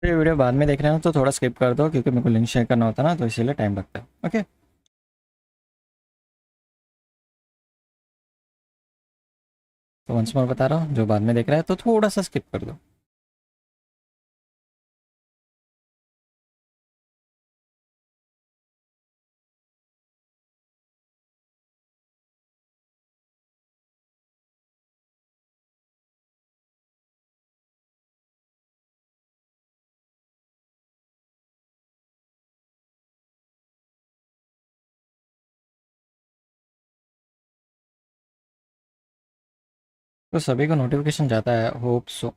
तो ये वीडियो बाद में देख रहे हो तो थोड़ा स्किप कर दो, क्योंकि मेरे को लिंक शेयर करना होता है ना, तो इसीलिए टाइम लगता है। ओके। तो वंस मोर बता रहा हूँ, जो बाद में देख रहा है तो थोड़ा सा स्किप कर दो। तो सभी को नोटिफिकेशन जाता है, होप सो।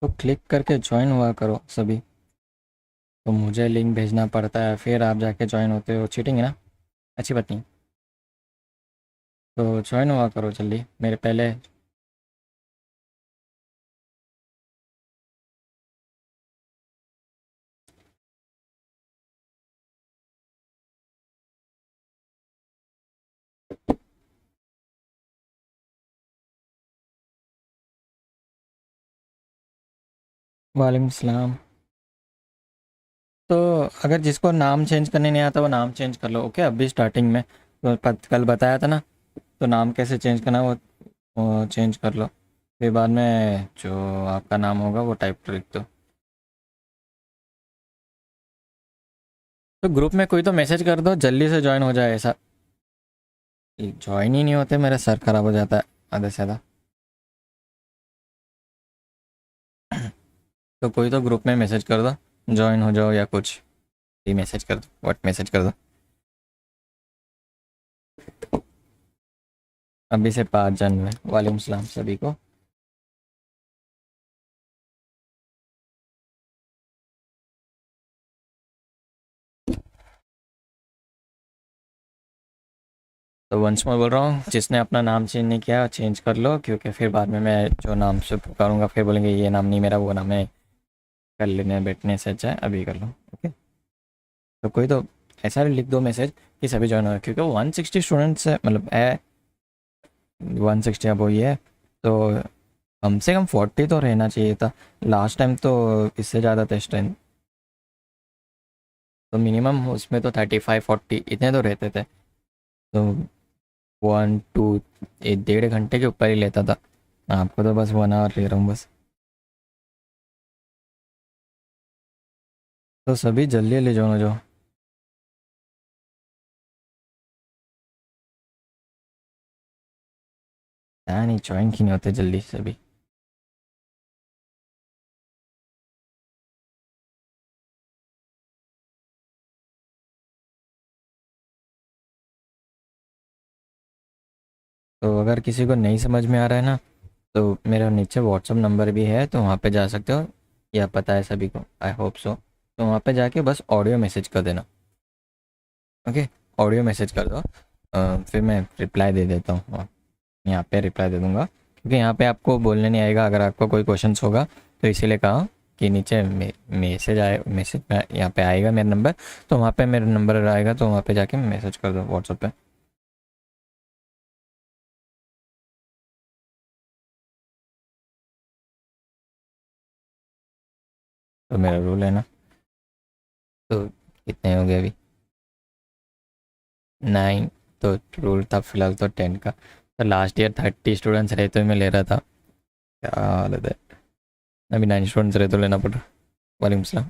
तो क्लिक करके ज्वाइन हुआ करो सभी। तो मुझे लिंक भेजना पड़ता है, फिर आप जाके ज्वाइन होते हो, चीटिंग है ना, अच्छी बात नहीं। तो ज्वाइन हुआ करो जल्दी मेरे पहले। वालेकुम सलाम। तो अगर जिसको नाम चेंज करने नहीं आता वो नाम चेंज कर लो, ओके। अभी स्टार्टिंग में तो कल बताया था ना, तो नाम कैसे चेंज करना वो चेंज कर लो। फिर बाद में जो आपका नाम होगा वो टाइप कर लिख दो। तो ग्रुप में कोई तो मैसेज कर दो, जल्दी से ज्वाइन हो जाए। ऐसा ज्वाइन ही नहीं होते, मेरा सर खराब हो जाता है आधे से ज़्यादा। तो कोई तो ग्रुप में मैसेज कर दो, ज्वाइन हो जाओ या कुछ भी मैसेज कर दो, व्हाट मैसेज कर दो। अभी से 5 जन में। वालेकुम सलाम सभी को। तो वंस मैं बोल रहा हूँ, जिसने अपना नाम चेंज नहीं किया चेंज कर लो, क्योंकि फिर बाद में मैं जो नाम से पुकारूंगा फिर बोलेंगे ये नाम नहीं मेरा, वो नाम है। कर लेने बैठने से अच्छा है अभी कर लो, ओके। तो कोई तो ऐसा भी लिख दो मैसेज कि सभी ज्वाइन हो, क्योंकि 160 स्टूडेंट्स है, मतलब है 160 अब वही है। तो कम से कम 40 तो रहना चाहिए था। लास्ट टाइम तो इससे ज़्यादा था स्ट्रेंथ। तो मिनिमम उसमें तो 35-40 इतने तो रहते थे। तो 1 2 1.5 घंटे के ऊपर ही लेता था। आपको तो बस 1 आवर ले रहा हूँ बस। तो सभी जल्दी ले जाओ ना जो। नहीं ज्वाइन क्यों नहीं होते जल्दी सभी। तो अगर किसी को नहीं समझ में आ रहा है ना, तो मेरा नीचे व्हाट्सअप नंबर भी है, तो वहाँ पे जा सकते हो। या पता है सभी को, आई होप सो। तो वहाँ पे जाके बस ऑडियो मैसेज कर देना, ओके। ऑडियो मैसेज कर दो। फिर मैं रिप्लाई दे देता हूँ यहाँ पे रिप्लाई दे दूँगा, क्योंकि यहाँ पे आपको बोलने नहीं आएगा। अगर आपको कोई क्वेश्चंस होगा तो इसीलिए कहा कि नीचे मैसेज आए, मैसेज में यहाँ पे आएगा मेरा नंबर। तो वहाँ पे मेरा नंबर आएगा, तो वहाँ पे जाके मैसेज कर दो व्हाट्सअप पे। तो मेरा रूल है ना। तो कितने हो गए अभी? 9। तो रूल था फिलहाल तो 10 का। तो लास्ट ईयर 30 स्टूडेंट्स रहे तो मैं ले रहा था। क्या हालत है। अभी 9 स्टूडेंट्स रहे तो लेना पड़ रहा। वालेकुम सलाम।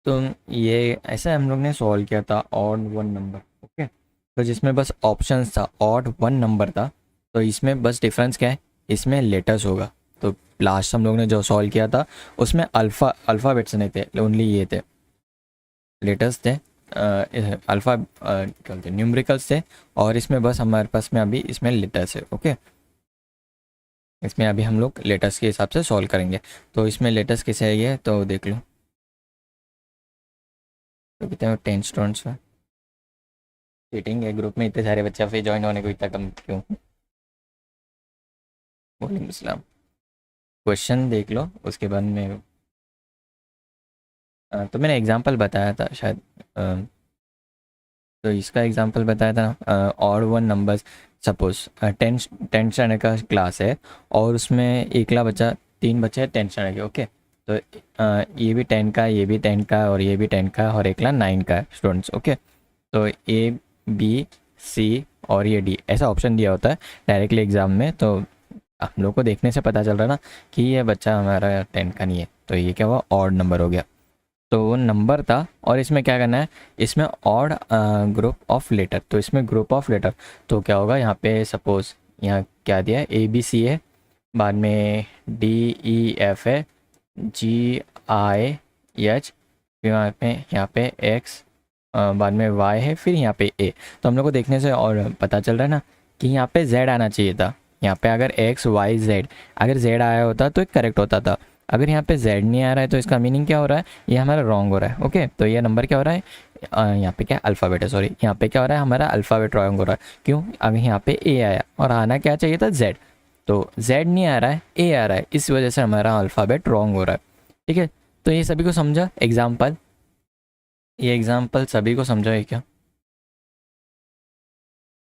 तो ये ऐसा हम लोग ने सॉल्व किया था, ऑड वन नंबर, ओके। तो जिसमें बस ऑप्शंस था, ऑड वन नंबर था। तो इसमें बस डिफरेंस क्या है, इसमें लेटर्स होगा। तो लास्ट हम लोग ने जो सॉल्व किया था उसमें अल्फ़ाबेट्स नहीं थे, ओनली ये थे, लेटर्स थे। अल्फ़ा क्या बोलते हैं, न्यूमरिकल्स थे। और इसमें बस हमारे पास में अभी इसमें लेटर्स है, ओके। इसमें अभी हम लोग लेटर्स के हिसाब से सॉल्व करेंगे। तो इसमें लेटर्स कैसे आएंगे तो देख लो। तो कितने 10 स्टूडेंट्स हैं। चीटिंग है, ग्रुप में इतने सारे बच्चे फिर ज्वाइन होने को इतना कम क्यों? वालेकुम सलाम। क्वेश्चन देख लो उसके बाद में। तो मैंने एग्जांपल बताया था शायद। तो इसका एग्जांपल बताया था ना, odd one numbers. Suppose 10th standard का क्लास है और उसमें एकला बच्चा 3 बच्चे हैं 10th स्टैंडर्ड के, ओके। तो ये भी 10 का, ये भी 10 का और ये भी 10 का और एकला 9 का स्टूडेंट्स, ओके। तो ए बी सी और ये डी ऐसा ऑप्शन दिया होता है डायरेक्टली एग्ज़ाम में। तो हम लोग को देखने से पता चल रहा ना कि ये बच्चा हमारा 10 का नहीं है, तो ये क्या हुआ, ऑड नंबर हो गया। तो वो नंबर था और इसमें क्या करना है, इसमें ऑड ग्रुप ऑफ लेटर। तो इसमें ग्रुप ऑफ लेटर तो क्या होगा, यहाँ पे सपोज यहाँ क्या दिया है, ए बी सी है, बाद में डी ई एफ है, जी आई एच, फिर यहाँ पे एक्स, बाद में वाई है, फिर यहाँ पे ए। तो हम लोग को देखने से और पता चल रहा है ना कि यहाँ पे जेड आना चाहिए था। यहाँ पे अगर एक्स वाई जेड, अगर जेड आया होता तो एक करेक्ट होता था। अगर यहाँ पे जेड नहीं आ रहा है तो इसका मीनिंग क्या हो रहा है, ये हमारा रॉन्ग हो रहा है, ओके। तो ये नंबर क्या हो रहा है, यहाँ पे क्या अल्फ़ाबेट है, सॉरी, यहाँ पे क्या हो रहा है, हमारा अल्फ़ाबेट रॉन्ग हो रहा है। क्यों, अगर यहाँ पे ए आया और आना क्या चाहिए था, जेड। तो जेड नहीं आ रहा है, ए आ रहा है, इस वजह से हमारा अल्फ़ाबेट रॉन्ग हो रहा है, ठीक है। तो ये सभी को समझा एग्जाम्पल, ये एग्जाम्पल सभी को समझा है क्या?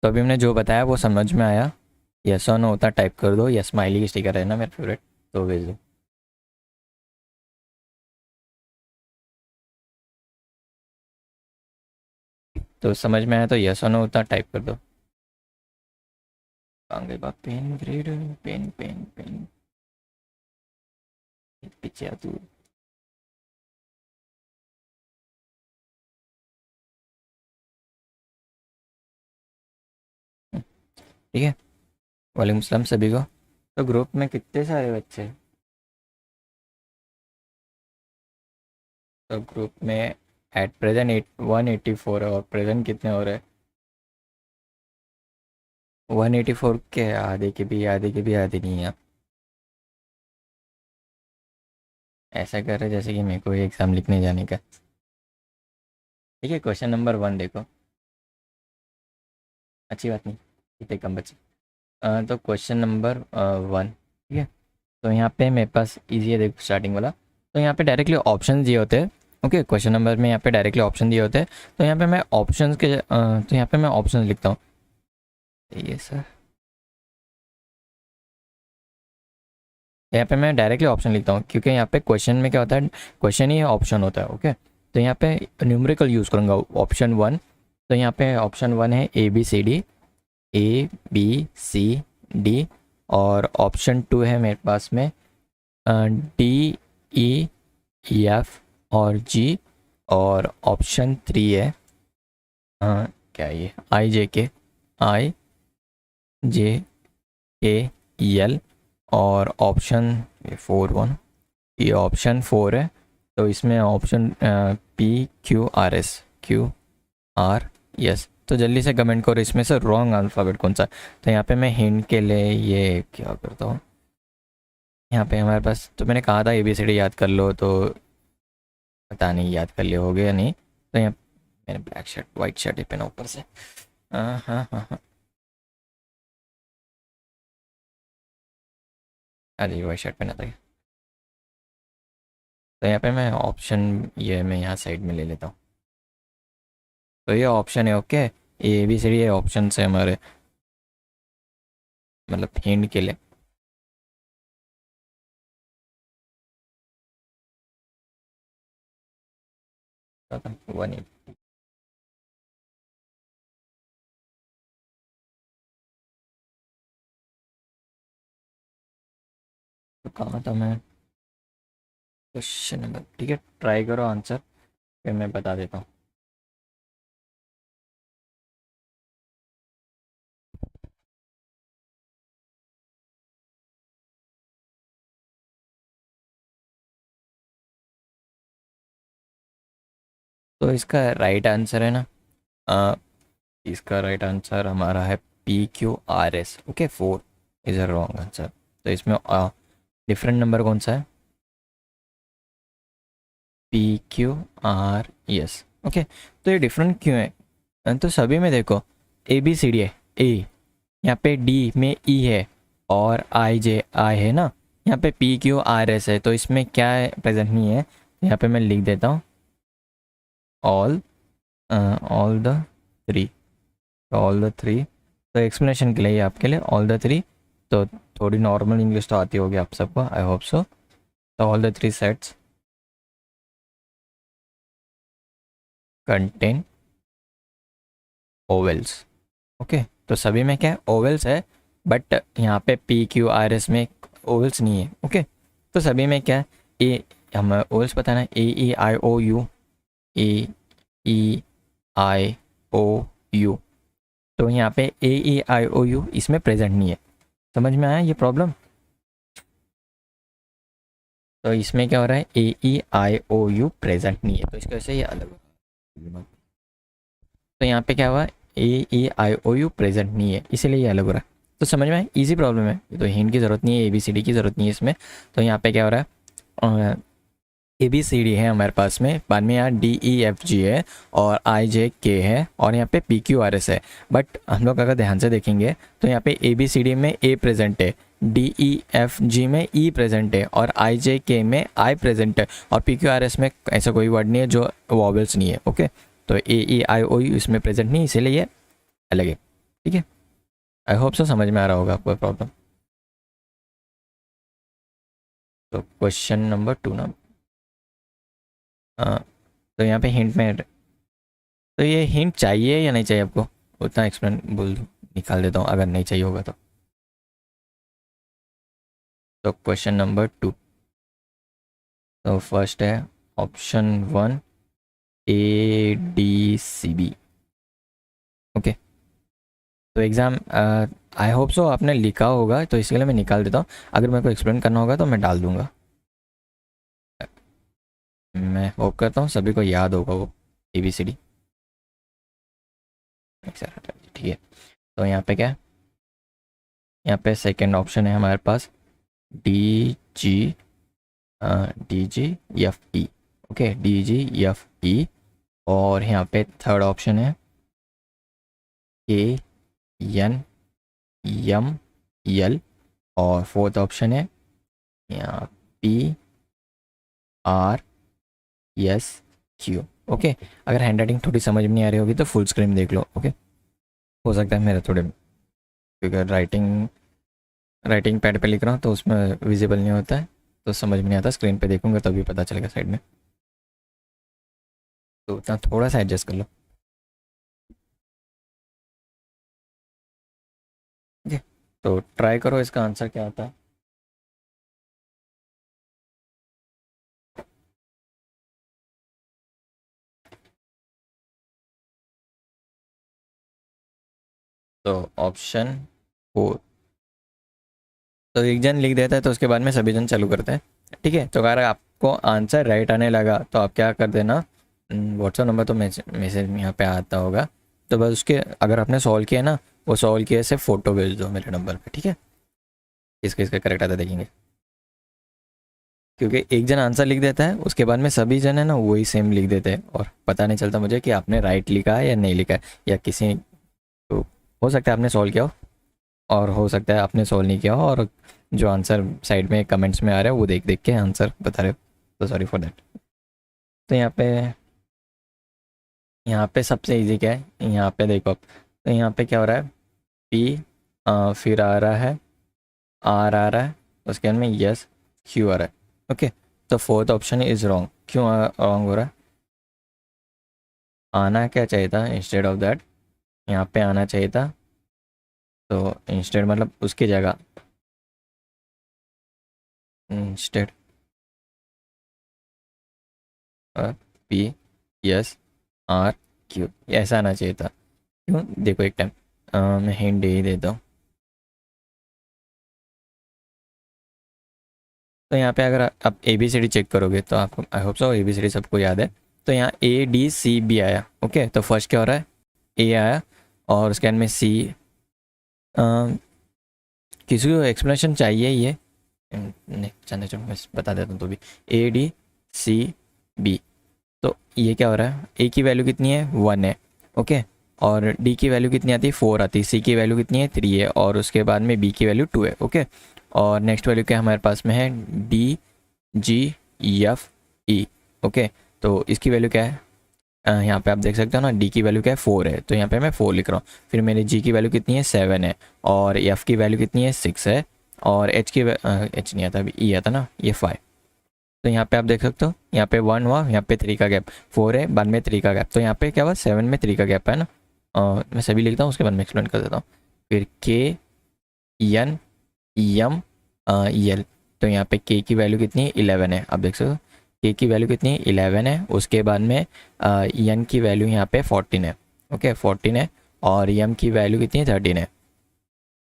तो अभी हमने जो बताया वो समझ में आया? यस और नो होता टाइप कर दो, या स्माइली की स्टिकर है ना मेरा फेवरेट, तो भेज दो। तो समझ में आया तो यस और नो होता टाइप कर दो। आगे बात, pen grade, pen pen pen, पीछे आ तू। ठीक है, वालेकुम सलाम सभी को। तो ग्रुप में कितने सारे बच्चे हैं? तो ग्रुप में एट प्रेजेंट 184 है, और प्रेजेंट कितने हो रहे हैं? 184 के आधे के भी, आधे के भी आधे नहीं है। ऐसा कर रहे जैसे कि मेरे को एग्ज़ाम लिखने जाने का। ठीक है, क्वेश्चन नंबर 1 देखो, अच्छी बात नहीं, इतने कम बच्चे। तो क्वेश्चन नंबर 1, ठीक है। तो यहाँ पे मेरे पास इजी है, देखो स्टार्टिंग वाला। तो यहाँ पे डायरेक्टली ऑप्शन दिए होते हैं, ओके। क्वेश्चन नंबर में यहाँ पे डायरेक्टली ऑप्शन दिए होते हैं। तो यहाँ पे मैं ऑप्शन के तो यहाँ पे मैं ऑप्शन लिखता हूँ, ये सर। यहाँ पे मैं डायरेक्टली ऑप्शन लिखता हूँ क्योंकि यहाँ पे क्वेश्चन में क्या होता है, क्वेश्चन ही ऑप्शन होता है, ओके। तो यहाँ पे न्यूमेरिकल यूज़ करूँगा, ऑप्शन 1। तो यहाँ पे ऑप्शन 1 है A B C D, A B C D. और ऑप्शन 2 है मेरे पास में डी ई एफ और जी। और ऑप्शन 3 है क्या ये, आई जे के, आई जे के एल। और ऑप्शन 4 1, ये ऑप्शन 4 है। तो इसमें option P Q R S, Q R yes. तो जल्दी से कमेंट करो इसमें से रॉन्ग अल्फ़ाबेट कौन सा। तो यहाँ पे मैं हिंट के लिए ये क्या करता हूँ, यहाँ पे हमारे पास, तो मैंने कहा था ए बी सी डी याद कर लो, तो पता नहीं याद कर लिया होगे या नहीं। तो यहाँ मैंने ब्लैक शर्ट वाइट शर्ट ही पहना ऊपर से, हाँ हाँ हाँ हाँ, अरे वाइट शर्ट पहना था। तो यहाँ पे मैं ऑप्शन, ये मैं यहाँ साइड में ले लेता हूँ। तो ये ऑप्शन है, okay. A B C D ये ऑप्शन है हमारे, मतलब हिंट के लिए। वन, तो कहाँ था मैं, क्वेश्चन नंबर, ठीक है। ट्राई करो आंसर, फिर मैं बता देता हूँ। तो इसका राइट आंसर है ना, अ, इसका राइट आंसर हमारा है P Q R S, okay. 4 is a wrong answer. तो इसमें डिफरेंट नंबर कौन सा है, P Q R S, okay. तो ये डिफरेंट क्यों है, तो सभी में देखो ए बी सी डी है, ए, यहाँ पे डी में ई है, और आई जे आई है ना, यहाँ पे पी क्यू आर एस है। तो इसमें क्या है, प्रेजेंट नहीं है। यहाँ पे मैं लिख देता हूँ all, all the three, all the three तो एक्सप्लेनेशन के लिए आपके लिए ऑल द थ्री, तो थोड़ी नॉर्मल इंग्लिश तो आती होगी आप सबको, आई होप सो। तो all the three sets contain vowels. Okay, तो सभी में क्या है, ओवेल्स है, बट यहाँ पे पी क्यू आर एस में ओवेल्स नहीं है। ओके, तो सभी में क्या है, ए, हमें ओवेल्स पता है ना, ए ई आई ओ you, A E I O you. तो यहाँ पे ए ई आई ओ यू इसमें प्रेजेंट नहीं है। समझ में आया ये प्रॉब्लम? तो इसमें क्या हो रहा है, ए ई आई ओ यू प्रेजेंट नहीं है, तो इसकी वजह से ये अलग हो। तो यहाँ पे क्या हुआ, ए ई आई ओ यू प्रेजेंट नहीं है, इसीलिए ये अलग हो रहा है। तो समझ में आया, ईजी प्रॉब्लम है, तो हिंट की ज़रूरत नहीं है, ए बी सी डी की ज़रूरत नहीं है इसमें। तो यहाँ पे क्या हो रहा है, ए बी सी डी है हमारे पास में, बाद में यहाँ डी ई एफ जी है और आई जे के है और यहाँ पे पी क्यू आर एस है। बट हम लोग अगर ध्यान से देखेंगे तो यहाँ पे ए बी सी डी में ए प्रेजेंट है, डी ई एफ जी में ई प्रेजेंट है और आई जे के में आई प्रेजेंट है, और पी क्यू आर एस में ऐसा कोई वर्ड नहीं है जो वॉवेल्स नहीं है। ओके, तो ए ई आई ओ यू इसमें प्रेजेंट नहीं, इसीलिए ये अलग है। ठीक है, आई होप सो समझ में आ रहा होगा आपको प्रॉब्लम। तो क्वेश्चन नंबर 2 ना, हाँ, तो यहाँ पे हिंट में, तो ये हिंट चाहिए या नहीं चाहिए आपको, उतना एक्सप्लेन बोल दूँ, निकाल देता हूँ अगर नहीं चाहिए होगा तो। तो क्वेश्चन नंबर 2, तो फर्स्ट है option 1 A D C B. Okay, तो एग्ज़ाम आई होप सो आपने लिखा होगा, तो इसके लिए मैं निकाल देता हूँ, अगर मेरे को एक्सप्लेन करना होगा तो मैं डाल दूँगा। मैं होप करता हूँ सभी को याद होगा वो ए बी सी डी। ठीक है, तो यहाँ पे क्या है, यहाँ पे सेकंड ऑप्शन है हमारे पास D G, D G F E. Okay, D G F E, और यहाँ पे थर्ड ऑप्शन है के एन एम एल, और फोर्थ ऑप्शन है यहाँ P R S Q. Okay, अगर हैंड राइटिंग थोड़ी समझ में नहीं आ रही होगी तो फुल स्क्रीन देख लो। ओके, हो सकता है मेरा थोड़े, क्योंकि राइटिंग राइटिंग पैड पे लिख रहा हूँ तो उसमें विजिबल नहीं होता है, तो समझ में नहीं आता, स्क्रीन पे देखूंगा तभी पता चलेगा साइड में, तो उतना थोड़ा सा एडजस्ट कर लो। ठीक है, तो ट्राई करो इसका आंसर क्या आता है। तो ऑप्शन 4, तो एक जन लिख देता है तो उसके बाद में सभी जन चालू करते हैं। ठीक है, तो अगर आपको आंसर राइट आने लगा तो आप क्या कर देना, व्हाट्सअप नंबर तो मैसेज यहाँ पे आता होगा, तो बस उसके अगर आपने सॉल्व किया ना, वो सॉल्व किए से फ़ोटो भेज दो मेरे नंबर पे। ठीक है, किसका किसका करेक्ट आता है देखेंगे, क्योंकि एक जन आंसर लिख देता है उसके बाद में सभी जन है ना वही सेम लिख देते हैं, और पता नहीं चलता मुझे कि आपने राइट लिखा है या नहीं लिखा है, या किसी, तो हो सकता है आपने सॉल्व किया हो और हो सकता है आपने सॉल्व नहीं किया हो, और जो आंसर साइड में कमेंट्स में आ रहा है वो देख देख के आंसर बता रहे हो, तो सॉरी फॉर दैट। तो यहाँ पे सबसे इजी क्या है, यहाँ पे देखो आप, तो यहाँ पे क्या हो रहा है, पी फिर आ रहा है, आर आ रहा है, उसके बाद में यस क्यू आ रहा है। ओके, तो फोर्थ ऑप्शन इज़ रॉन्ग। क्यों रॉन्ग हो रहा है, आना क्या चाहिए था इंस्टेड ऑफ दैट, यहाँ पे आना चाहिए था, तो इंस्टेड मतलब उसकी जगह, instead P S R Q, ऐसा आना चाहिए था। क्यों, देखो एक टाइम मैं हिंट दे ही देता हूँ। तो यहाँ पे अगर आप A B C D check करोगे तो आपको, I hope so A B C D सबको याद है, तो यहाँ ए डी सी बी आया। ओके, तो फर्स्ट क्या हो रहा है, ए आया और उसके बाद में सी, किसी को एक्सप्लेनेशन चाहिए ये, नहीं चलने चलो मैं बता देता हूँ, तो भी ए डी सी बी, तो ये क्या हो रहा है, ए की वैल्यू कितनी है 1 है। ओके, और डी की वैल्यू कितनी आती है 4 आती है, सी की वैल्यू कितनी है 3 है, और उसके बाद में बी की वैल्यू 2 है। ओके, और नेक्स्ट वैल्यू क्या हमारे पास में है, D G F E. Okay, तो इसकी वैल्यू क्या है यहाँ पे आप देख सकते हो ना, डी की वैल्यू क्या है 4 है, तो यहाँ पे मैं 4 लिख रहा हूँ। फिर मेरी जी की वैल्यू कितनी है 7 है, और एफ की वैल्यू कितनी है 6 है, और एच की एच नहीं आता अभी, ई आता ना, ये 5। तो यहाँ पे आप देख सकते हो, यहाँ पे 1 हुआ, यहाँ पे 3 का गैप, 4 है, बाद में 3 का गैप, तो यहाँ पे क्या हुआ 7 में 3 का गैप है ना। मैं सभी लिखता हूँ, उसके बाद में एक्सप्लेन कर देता हूँ। फिर के एन एम एल, तो यहाँ पे के की वैल्यू कितनी है 11 है, आप देख सकते हो के की वैल्यू कितनी है 11 है। उसके बाद में एन की वैल्यू यहाँ पे 14 है, ओके 14 है, और एम की वैल्यू कितनी है 13 है,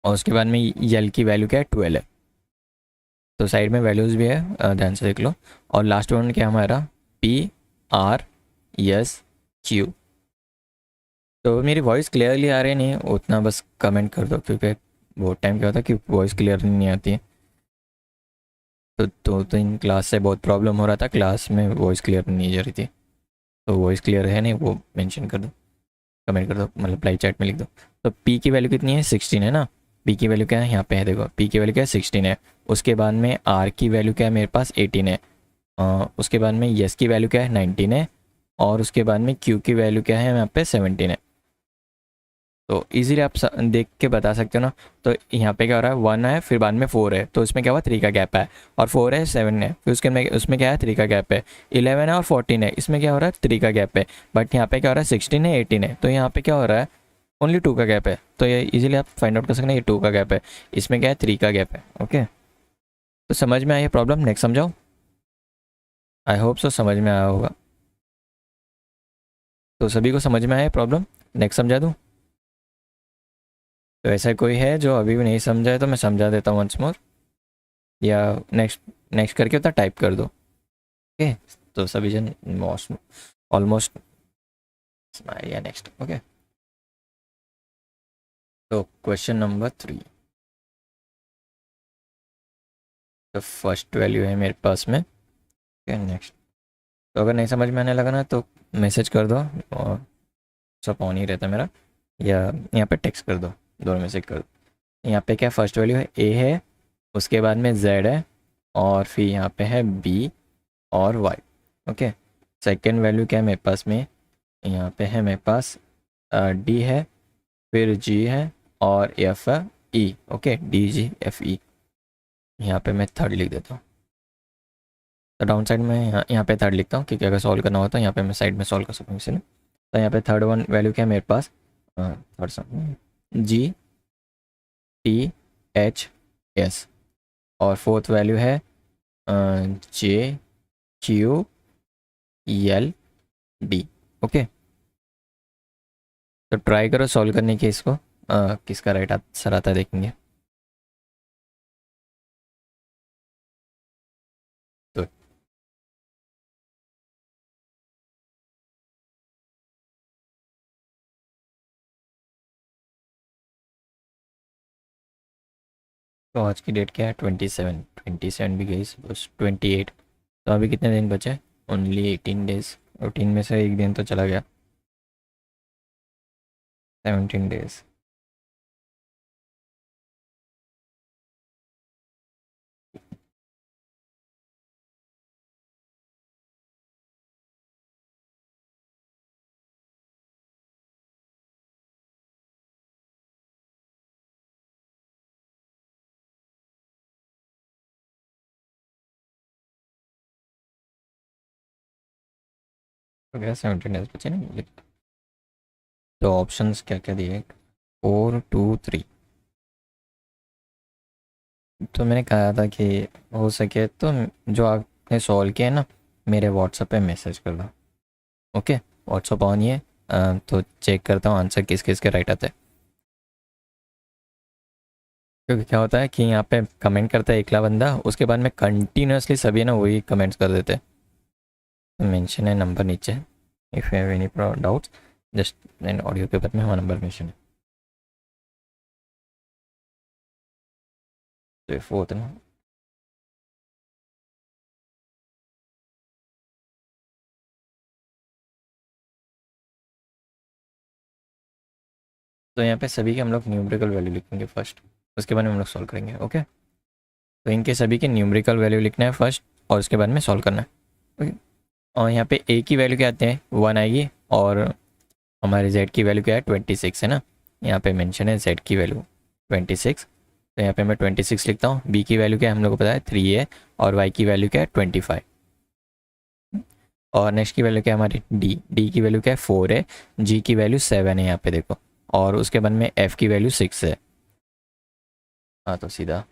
और उसके बाद में यल की वैल्यू क्या है 12 है। तो साइड में वैल्यूज़ भी है, ध्यान से देख लो। और लास्ट वन क्या हमारा पी आर एस क्यू। तो मेरी वॉइस क्लियरली आ रही नहीं उतना, बस कमेंट कर दो, क्योंकि बहुत टाइम क्या होता है कि वॉइस क्लियर नहीं आती है। तो इन क्लास से बहुत प्रॉब्लम हो रहा था, क्लास में वॉइस क्लियर नहीं जा रही थी। तो वॉइस क्लियर है नहीं वो मेंशन कर दो, कमेंट कर दो, मतलब लाइव चैट में लिख दो। तो पी की वैल्यू कितनी है 16 है ना, पी की वैल्यू क्या है यहाँ पे है, देखो पी की वैल्यू क्या है 16 है। उसके बाद में आर की वैल्यू क्या है मेरे पास 18 है, उसके बाद में यस की वैल्यू क्या है 19 है, और उसके बाद में क्यू की वैल्यू क्या है यहाँ पे 17 है। तो इजीली आप देख के बता सकते हो ना। तो यहाँ पे क्या हो रहा है 1 है, फिर बाद में 4 है, तो इसमें क्या हुआ 3 का गैप है, और 4 है 7 है, फिर उसके में उसमें क्या है 3 का गैप है, 11 है और 14 है, इसमें क्या हो रहा है 3 का गैप है। बट यहाँ पे क्या हो रहा है 16 है 18 है, तो यहाँ पे क्या हो रहा है ओनली 2 का गैप है। तो ये इजीली आप फाइंड आउट कर सकते हैं, ये 2 का गैप है, इसमें क्या है 3 का गैप है। ओके, तो समझ में आई प्रॉब्लम, नेक्स्ट समझाओ। आई होप सो समझ में आया होगा। तो सभी को समझ में आया प्रॉब्लम, नेक्स्ट समझा दूँ। तो ऐसा कोई है जो अभी भी नहीं समझा है तो मैं समझा देता हूँ वंस मोर, या नेक्स्ट नेक्स्ट करके उतना टाइप कर दो। ओके, तो सभी जन मोस्ट ऑलमोस्ट या नेक्स्ट। ओके, तो क्वेश्चन नंबर 3, तो फर्स्ट वैल्यू है मेरे पास में। Okay, next. तो अगर नहीं समझ में आने लगा ना तो मैसेज कर दो, और सब ऑन ही रहता है मेरा, या यहाँ पे टेक्स्ट कर दो, दोनों में से कर दो। यहाँ पे क्या फर्स्ट वैल्यू है ए है, उसके बाद में जेड है, और फिर यहाँ पे है बी और वाई। ओके, सेकेंड वैल्यू क्या है मेरे पास में, यहाँ पे है मेरे पास डी है, फिर जी है, और F E. Okay, D G F ई। यहाँ पे मैं थर्ड लिख देता हूँ, तो डाउन साइड में यहाँ पे थर्ड लिखता हूँ, क्योंकि अगर सॉल्व करना होता है यहाँ पे मैं साइड में सॉल्व कर सकूँ इसलिए। तो यहाँ पे थर्ड वन वैल्यू क्या है मेरे पास, थर्ड सम जी टी एच एस, और फोर्थ वैल्यू है J Q L D. Okay, तो ट्राई करो सॉल्व करने की इसको, किसका राइट आंसर आता है देखेंगे। तो आज की डेट क्या है 27, 27 भी गई, बस 28। तो अभी कितने दिन बचे, ओनली 18 डेज। 18 में से एक दिन तो चला गया, 17 डेज। हो गया 17 डेज बचे ना। तो ऑप्शंस क्या क्या दिए, 4 2 3। तो मैंने कहा था कि हो सके तो जो आपने सॉल्व किया है ना, मेरे व्हाट्सएप पे मैसेज कर दो। ओके, व्हाट्सएप ऑन ही है, तो चेक करता हूँ आंसर किस किस के राइट आते हैं। क्योंकि क्या होता है कि यहाँ पे कमेंट करता है एकला बंदा, उसके बाद में कंटिन्यूसली सभी ना वही कमेंट्स कर देते हैं। मेंशन है नंबर नीचे, if you have any doubts just an audio के बाद में हमारा नंबर मेंशन है। तो फोर्थ ना, तो यहाँ पे सभी के हम लोग न्यूमेरिकल वैल्यू लिखेंगे फर्स्ट, उसके बाद में हम लोग सॉल्व करेंगे। ओके, तो इनके सभी के न्यूमेरिकल वैल्यू लिखना है फर्स्ट, और उसके बाद में सॉल्व करना है। ओके, और यहाँ पे ए की वैल्यू क्या आते हैं 1 आएगी, और हमारे जेड की वैल्यू क्या है 26 है ना, यहाँ पे मेंशन है जेड की वैल्यू 26। तो यहाँ पे मैं 26 लिखता हूँ। बी की वैल्यू क्या है हम लोग को पता है 3 है, और वाई की वैल्यू क्या है 25। और नेक्स्ट की वैल्यू क्या है हमारी डी की वैल्यू क्या है 4 है, जी की वैल्यू 7 है यहाँ पे देखो, और उसके बाद में एफ की वैल्यू 6 है। हाँ तो सीधा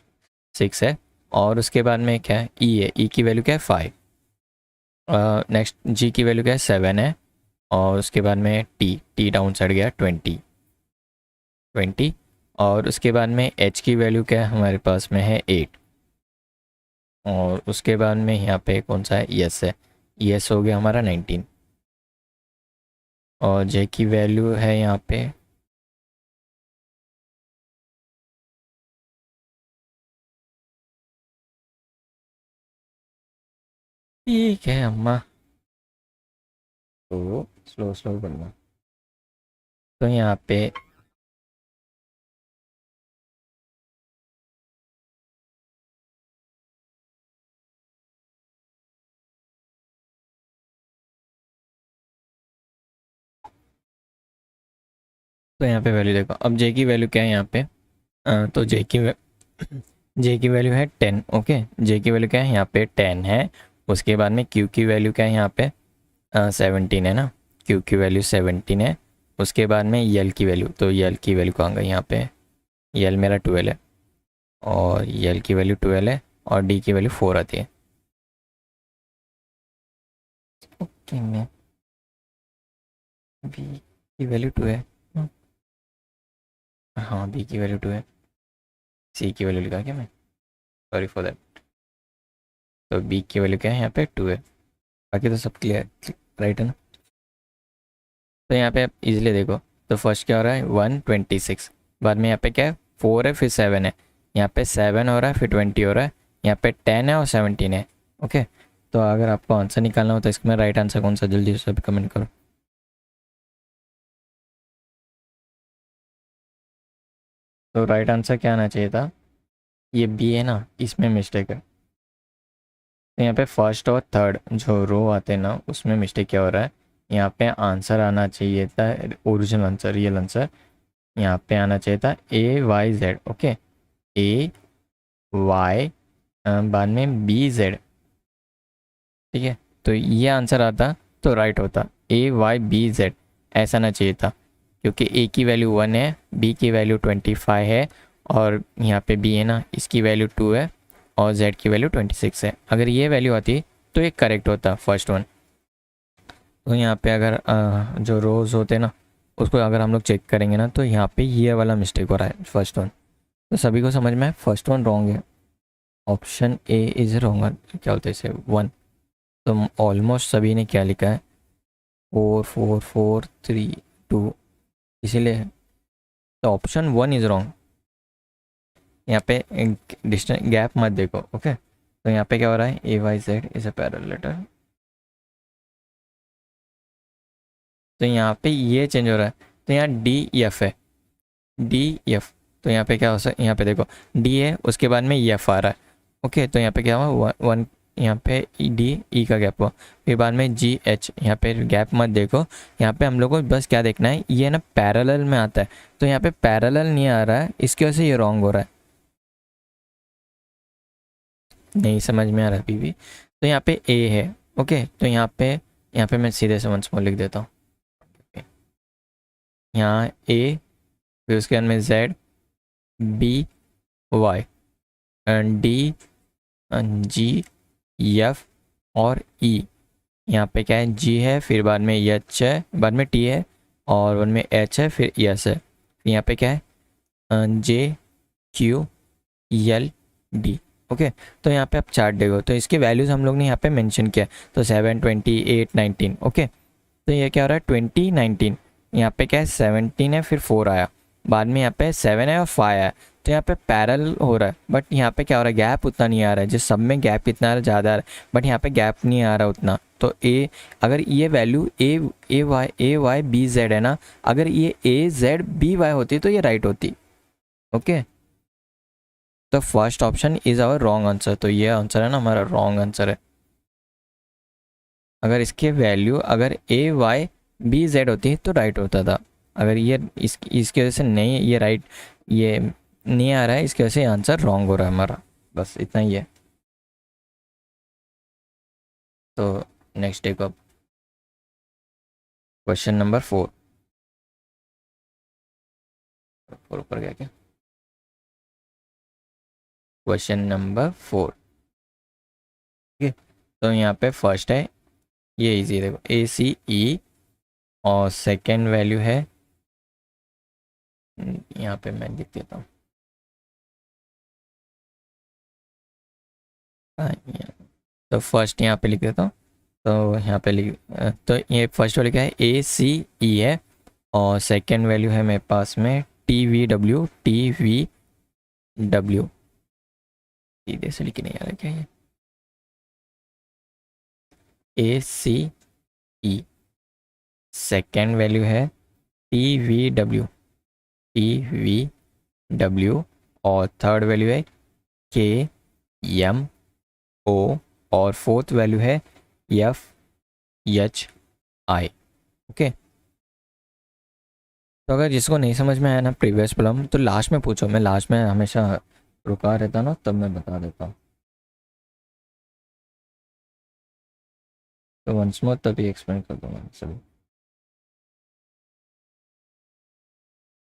6 है। और उसके बाद में क्या है ई है, ई की वैल्यू क्या है 5। नेक्स्ट जी की वैल्यू क्या है 7 है, और उसके बाद में टी डाउन साइड गया 20। और उसके बाद में एच की वैल्यू क्या है हमारे पास में है 8। और उसके बाद में यहाँ पे कौन सा है यस है, यस हो गया हमारा 19। और जे की वैल्यू है यहाँ पे ठीक है अम्मा, तो स्लो स्लो करना। तो यहाँ पे तो यहाँ पे वैल्यू देखो, अब जे की वैल्यू क्या है यहाँ पे, तो जे की वैल्यू है 10। ओके, जे की वैल्यू क्या है यहाँ पे 10 है। उसके बाद में क्यू की वैल्यू क्या है यहाँ पे 17 है ना, क्यू की वैल्यू 17 है। उसके बाद में यल की वैल्यू, तो यल की वैल्यू कहाँ गई यहाँ पे, यल मेरा 12 है, और यल की वैल्यू 12 है, और डी की वैल्यू 4 आती है। ओके, मैं बी की वैल्यू 2 है। हाँ बी की वैल्यू 2 है। सी की वैल्यू लिखा क्या मैं, सॉरी फॉर दैट। तो बी की वैल्यू क्या है यहाँ पे 2 है। बाकी तो सब क्लियर राइट है ना। तो यहाँ पे आप इजीली देखो, तो फर्स्ट क्या हो रहा है 126, बाद में यहाँ पे क्या है 4 है, फिर 7 है, यहाँ पे 7 हो रहा है, फिर 20 हो रहा है, यहाँ पे 10 है और 17 है। ओके, तो अगर आपको आंसर निकालना हो तो इसमें राइट आंसर कौन सा, जल्दी से कमेंट करो। तो राइट आंसर क्या आना चाहिए था, ये बी है ना, इसमें मिस्टेक है। तो यहाँ पे फर्स्ट और थर्ड जो रो आते हैं ना, उसमें मिस्टेक क्या हो रहा है, यहाँ पे आंसर आना चाहिए था, ओरिजिनल आंसर रियल आंसर यहाँ पे आना चाहिए था AYZ। ओके, AY बाद में BZ, ठीक है, तो ये आंसर आता तो राइट होता, AYBZ ऐसा ना चाहिए था, क्योंकि A की वैल्यू 1 है, B की वैल्यू 25 है, और यहाँ पे B है ना, इसकी वैल्यू 2 है, और Z की वैल्यू 26 है। अगर ये वैल्यू आती तो ये करेक्ट होता फर्स्ट वन। तो यहाँ पे अगर जो रोज़ होते हैं ना, उसको अगर हम लोग चेक करेंगे ना, तो यहाँ पे ये वाला मिस्टेक हो रहा है फर्स्ट वन। तो सभी को समझ में है फर्स्ट वन रॉन्ग है, ऑप्शन ए इज़ रॉन्ग, क्या बोलते हैं इसे 1। तो ऑलमोस्ट सभी ने क्या लिखा है 4 4 4 3 2, इसीलिए तो ऑप्शन 1 इज़ रॉन्ग। यहाँ पे डिस्टेंस गैप मत देखो। ओके, तो यहाँ पे क्या हो रहा है AYZ is a parallel letter, तो यहाँ पे ये चेंज हो रहा है, तो यहाँ DF है, DF। तो यहाँ पे क्या हो सकता है, यहाँ पे देखो D है, उसके बाद में EF आ रहा है। ओके, तो यहाँ पे क्या हुआ 1, यहाँ पे DE का गैप हुआ, फिर बाद में GH, यहाँ पे गैप मत देखो। यहाँ पे हम लोग को बस क्या देखना है, ये ना पैरेलल में आता है, तो यहाँ पे पैरेलल नहीं आ रहा है, इसकी वजह से ये रॉन्ग हो रहा है। नहीं समझ में आ रहा अभी भी। तो यहाँ पे A है। ओके, तो यहाँ पे मैं सीधे से 1 स्मॉल लिख देता हूँ, यहाँ A, फिर उसके बाद में Z, B, Y, and D, G, F और E। यहाँ पे क्या है G है, फिर बाद में H है, बाद में T है, और बाद में H है, फिर S है। यहाँ पे क्या है J, Q, L, D। Okay, तो यहाँ पे आप चार्ट देखो, तो इसके वैल्यूज़ हम लोग ने यहाँ पे मेंशन किया, तो 7 28 19। ओके, तो ये क्या हो रहा है 20 19, यहाँ पे क्या है 17 है, फिर 4 आया, बाद में यहाँ पे 7 है और 5 है, तो यहाँ पे पैरेलल हो रहा है। बट यहाँ पे क्या हो रहा है गैप उतना नहीं आ रहा है, जिस सब में गैप कितना आ रहा है ज़्यादा आ रहा है, बट यहाँ पे गैप नहीं आ रहा उतना। तो ए, अगर ये value A Y B Z है ना, अगर ये AZ BY होती तो ये राइट होती। ओके, तो first option is our wrong answer, तो ये आंसर है ना हमारा रॉन्ग आंसर है। अगर इसके वैल्यू अगर ए वाई बी जेड होती तो राइट होता था। अगर ये इसकी वजह से नहीं, ये राइट ये नहीं आ रहा है, इसकी वजह से आंसर रॉन्ग हो रहा है हमारा। बस इतना ही है। तो next take up question number 4। ऊपर गया क्या? Question number 4। ठीक है, तो यहाँ पे फर्स्ट है, ये इजी है, देखो ए सी ई और सेकेंड वैल्यू है, यहाँ पे मैं लिख देता हूँ, तो फर्स्ट यहाँ पे लिख देता हूँ। तो यहाँ पे लिख, तो ये फर्स्ट वाली क्या है, ए सी ई है, और सेकेंड वैल्यू है मेरे पास में टी वी डब्ल्यू। सीधे से लिख नहीं आ रहा क्या ये, ए सी ई, सेकेंड वैल्यू है टी वी डब्ल्यू, और थर्ड वैल्यू है के एम ओ, और फोर्थ वैल्यू है एफ एच आई। ओके, तो अगर जिसको नहीं समझ में आया ना प्रीवियस प्रॉब्लम, तो लास्ट में पूछो, मैं लास्ट में हमेशा रुका रहता ना, तब मैं बता देता हूँ। तो वंस मोर तभी एक्सप्लेन कर दूँगा सभी।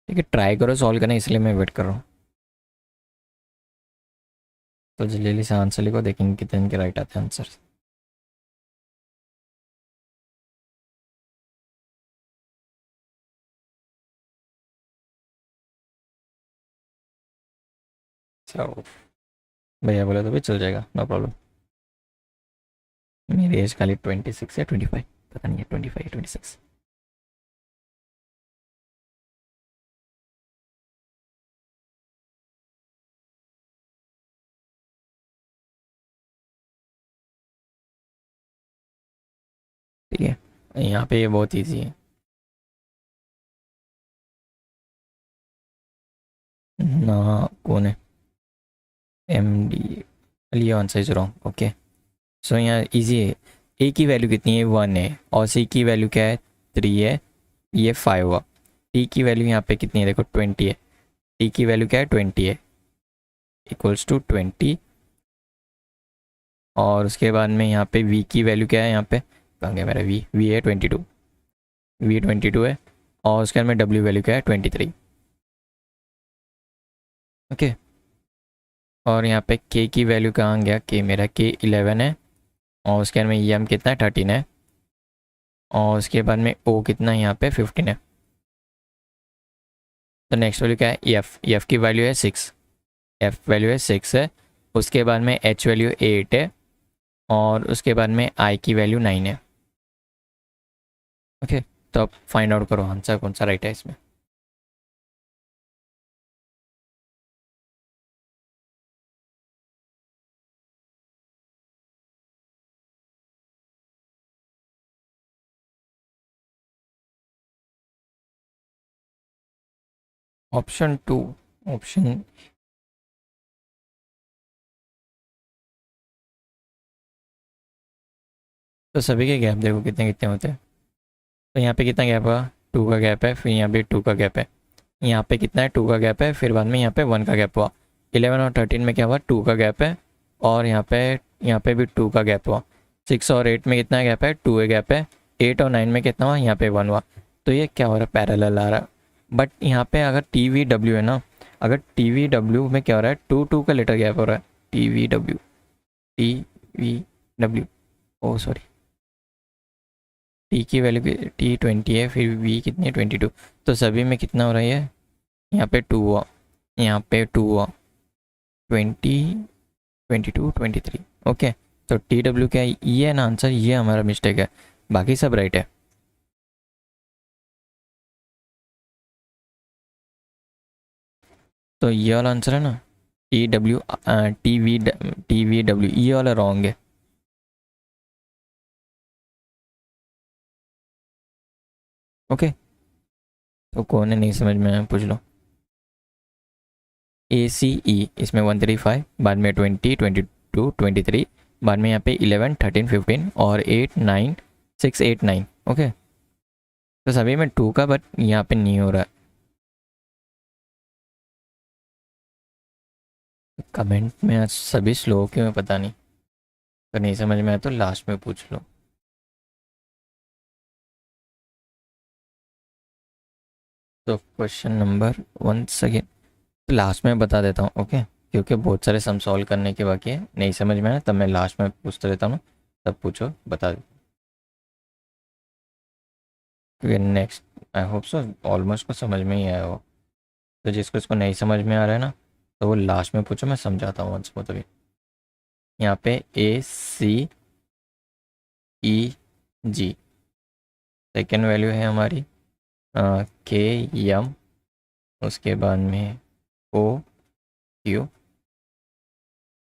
ठीक है, ट्राई करो सॉल्व करना, इसलिए मैं वेट कर रहा हूँ। तो जल्दी से आंसर लिखो, देखेंगे कितने इनके राइट आते हैं आंसर। चलो भैया बोले तो भी चल जाएगा, नो प्रॉब्लम। मेरी एज खाली 26 या 25, पता नहीं है, 25 या 26। ठीक है, यहाँ पे ये बहुत ईजी है। ना कौन है, एम डी, ये आंसर इज रॉन्ग। ओके, सो यहाँ इजी है। ए की वैल्यू कितनी है, 1 है, और सी की वैल्यू क्या है, 3 है, ये 5 हुआ। टी की वैल्यू यहाँ पे कितनी है, देखो 20 है, टी की वैल्यू क्या है, 20 है, इक्वल्स टू 20। और उसके बाद में यहाँ पे वी की वैल्यू क्या है, यहाँ पे कहाँ गया मेरा वी, वी है 22, वी 22 है, और उसके बाद में डब्ल्यू वैल्यू क्या है, 23। ओके, और यहाँ पे के की वैल्यू कहाँ गया, के मेरा के 11 है, और उसके बाद में एम कितना है, 13 है, और उसके बाद में ओ कितना है, यहाँ पे 15 है। तो नेक्स्ट वैल्यू क्या है, एफ की वैल्यू है 6, एफ वैल्यू है 6 है, उसके बाद में एच वैल्यू 8 है, और उसके बाद में आई की वैल्यू 9 है। ओके, तो अब फाइंड आउट करो आंसर कौन सा राइट है इसमें। ऑप्शन 2, ऑप्शन, तो सभी के गैप देखो कितने कितने होते हैं। तो यहाँ पे कितना गैप हुआ, 2 का गैप है, फिर यहाँ पे 2 का गैप है, यहाँ पे कितना है, 2 का गैप है, फिर बाद में यहाँ पे 1 का गैप हुआ। 11 और 13 में क्या हुआ, 2 का गैप है, और यहाँ पे भी 2 का गैप हुआ। 6 और 8 में कितना गैप है, 2 गैप है। 8 और 9 में कितना हुआ, यहाँ पे 1 हुआ। तो ये क्या हो रहा है, पैरेलल आ रहा है। बट यहाँ पे अगर टी वी डब्ल्यू है ना, अगर टी वी डब्ल्यू में क्या हो रहा है, 2 का लेटर गैप हो रहा है, T V W, T V W, oh sorry, T की वैल्यू टी 20 है, फिर वी कितनी है, 22। तो सभी में कितना हो रहा है, यहाँ पे 2 हुआ, यहाँ पे 2 हुआ, 20, 22, 23। ओके, तो टी डब्ल्यू क्या है, ये है ना आंसर, ये हमारा मिस्टेक है, बाकी सब राइट है। तो ये वाला आंसर है ना, T W, T V W, ये वाला रॉन्ग है। ओके, तो कौन है नहीं समझ में आया, पूछ लो। ए सी ई, इसमें 135, बाद में 20, 22, 23, बाद में यहाँ पे 11, 13, 15 और 8, 9, 6, 8, 9। ओके, तो सभी में 2 का, बट यहाँ पे नहीं हो रहा है। कमेंट में आज सभी स्लो क्यों है पता नहीं, तो नहीं समझ में आया तो लास्ट में पूछ लो। तो क्वेश्चन नंबर 1 सेकेंड तो लास्ट में बता देता हूँ, ओके, क्योंकि बहुत सारे सम सॉल्व करने के बाकी है, नहीं समझ में आया तब मैं लास्ट में पूछता रहता हूँ, तब पूछो बता दो। क्योंकि next I hope so almost को समझ में ही आया हो, तो जिसको इसको नहीं समझ में आ रहा है ना, तो वो लास्ट में पूछो, मैं समझाता हूँ उसको। तभी यहाँ पे ACEG सेकेंड वैल्यू है हमारी, KM, उसके बाद में OQ,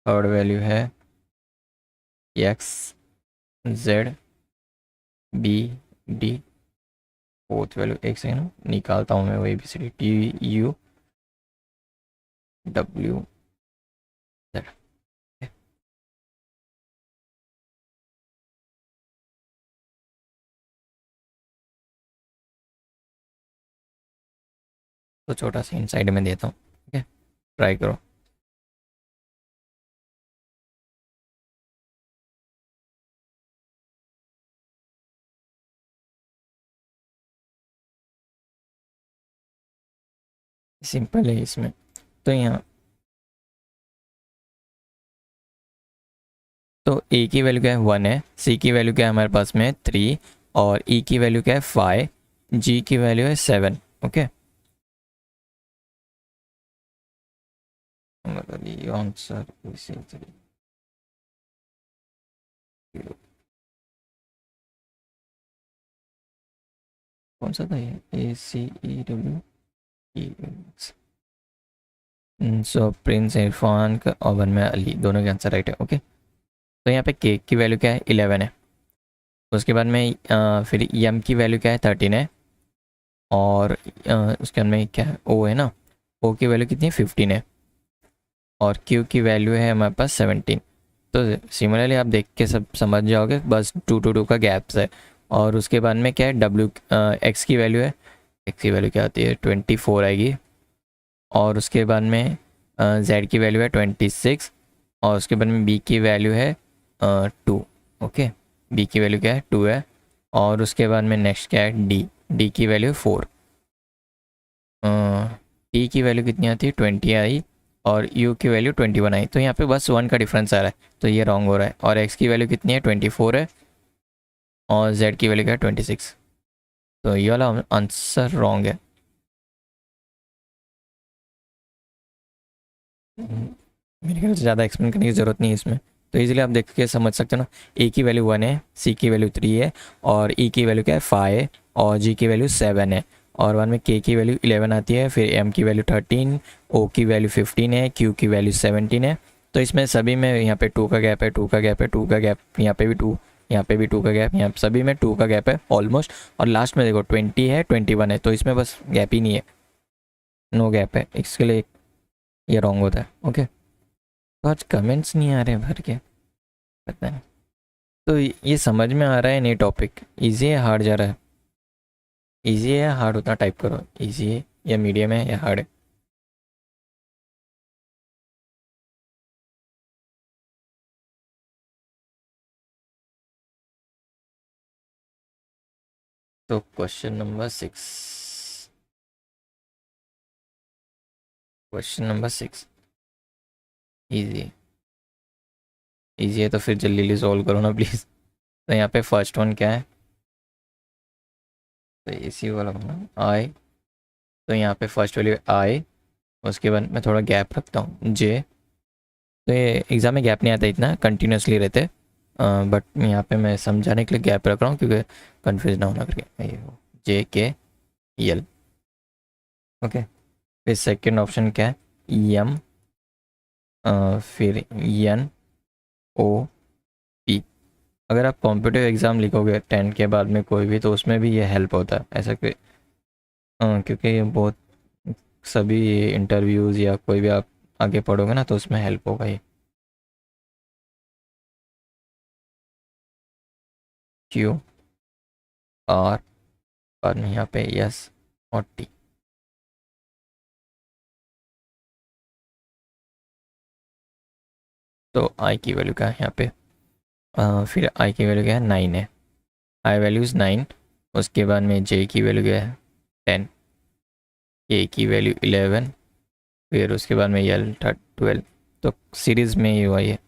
थर्ड वैल्यू है XZBD, फोर्थ वैल्यू एक सेकेंड निकालता हूँ मैं, वो ABCD TUWZ। तो छोटा सा इनसाइड में देता हूँ, ठीक है, ट्राई करो। सिंपल है इसमें, तो यहाँ तो ए की वैल्यू क्या है 1 है, सी की वैल्यू क्या है हमारे पास में 3, और ई की वैल्यू क्या है 5, जी की वैल्यू है 7। ओके, मतलब ये आंसर इसी तरीके। कौन सा था ये, ACEWE। सो प्रिंस इरफान का और वन में अली, दोनों के आंसर राइट है। ओके, तो यहाँ पे के की वैल्यू क्या है 11 है, उसके बाद में फिर एम की वैल्यू क्या है 13 है, और उसके बाद में क्या है ओ है ना, ओ की वैल्यू कितनी है 15 है, और क्यू की वैल्यू है हमारे पास 17। तो सिमिलरली आप देख के सब समझ जाओगे, बस 2 to 2 का गैप्स है। और उसके बाद में क्या है डब्ल्यू एक्स की वैल्यू है, एक्स की वैल्यू क्या आती है 24 आएगी, और उसके बाद में जेड की वैल्यू है 26, और उसके बाद में बी की वैल्यू है 2। ओके, बी की वैल्यू क्या है 2 है, और उसके बाद में नेक्स्ट क्या है डी, डी की वैल्यू 4, टी की वैल्यू कितनी आती है 20 आई, और यू की वैल्यू 21 आई। तो यहाँ पे बस 1 का डिफरेंस आ रहा है, तो ये रॉन्ग हो रहा है। और एक्स की वैल्यू कितनी है 24 है, और जेड की वैल्यू क्या है 26, तो ये वाला आंसर रॉन्ग है। मेरे ख्याल से ज़्यादा एक्सप्लेन करने की ज़रूरत नहीं है इसमें, तो इजीली आप देख के समझ सकते हो ना। ए की वैल्यू 1 है, सी की वैल्यू 3 है, और ई की वैल्यू क्या है 5 है, और जी की वैल्यू 7 है, और वन में के की वैल्यू 11 आती है, फिर एम की वैल्यू 13, ओ की वैल्यू 15 है, क्यू की वैल्यू 17 है। तो इसमें सभी में यहाँ पे 2 का गैप है, 2 का गैप है, 2 का गैप, यहाँ पे भी 2, यहाँ पे भी 2 का गैप, यहाँ सभी में 2 का गैप है ऑलमोस्ट। और लास्ट में देखो 20 है, 21 है, तो इसमें बस गैप ही नहीं है, नो गैप है, इसके लिए ये रॉन्ग होता है। ओके, तो आज कमेंट्स नहीं आ रहे भर के, पता नहीं। तो ये समझ में आ रहा है नहीं टॉपिक, इजी है हार्ड जा रहा है, इजी है या हार्ड उतना टाइप करो, इजी है या मीडियम है या हार्ड है। तो question number 6, question number 6 easy है, इजी है तो फिर जल्दी जल्दी सॉल्व करो ना प्लीज़। तो यहाँ पे फर्स्ट वन क्या है, तो इसी वाला आई, तो यहाँ पे फर्स्ट वैल्यू आई, उसके बाद मैं थोड़ा गैप रखता हूँ जे, तो ये एग्ज़ाम में गैप नहीं आता इतना, कंटिन्यूसली रहते, बट यहाँ पे मैं समझाने के लिए गैप रख रहा हूँ क्योंकि कंफ्यूज ना होना करके। JKL। ओके, फिर सेकंड ऑप्शन क्या है एम, फिर NOP। अगर आप कॉम्पिटिटिव एग्ज़ाम लिखोगे 10 के बाद में कोई भी, तो उसमें भी ये हेल्प होता है ऐसा कि क्योंकि ये बहुत सभी इंटरव्यूज़ या कोई भी आप आगे पढ़ोगे ना, तो उसमें हेल्प होगा ये। क्यू आर और यहाँ पे एस और टी। तो आई की वैल्यू क्या है यहाँ पे, फिर आई की वैल्यू क्या है, 9 है, आई वैल्यू इज़ 9। उसके बाद में जे की वैल्यू क्या है, 10, ए की वैल्यू 11, फिर उसके बाद में यल 12। तो सीरीज़ में ये हुआ ये।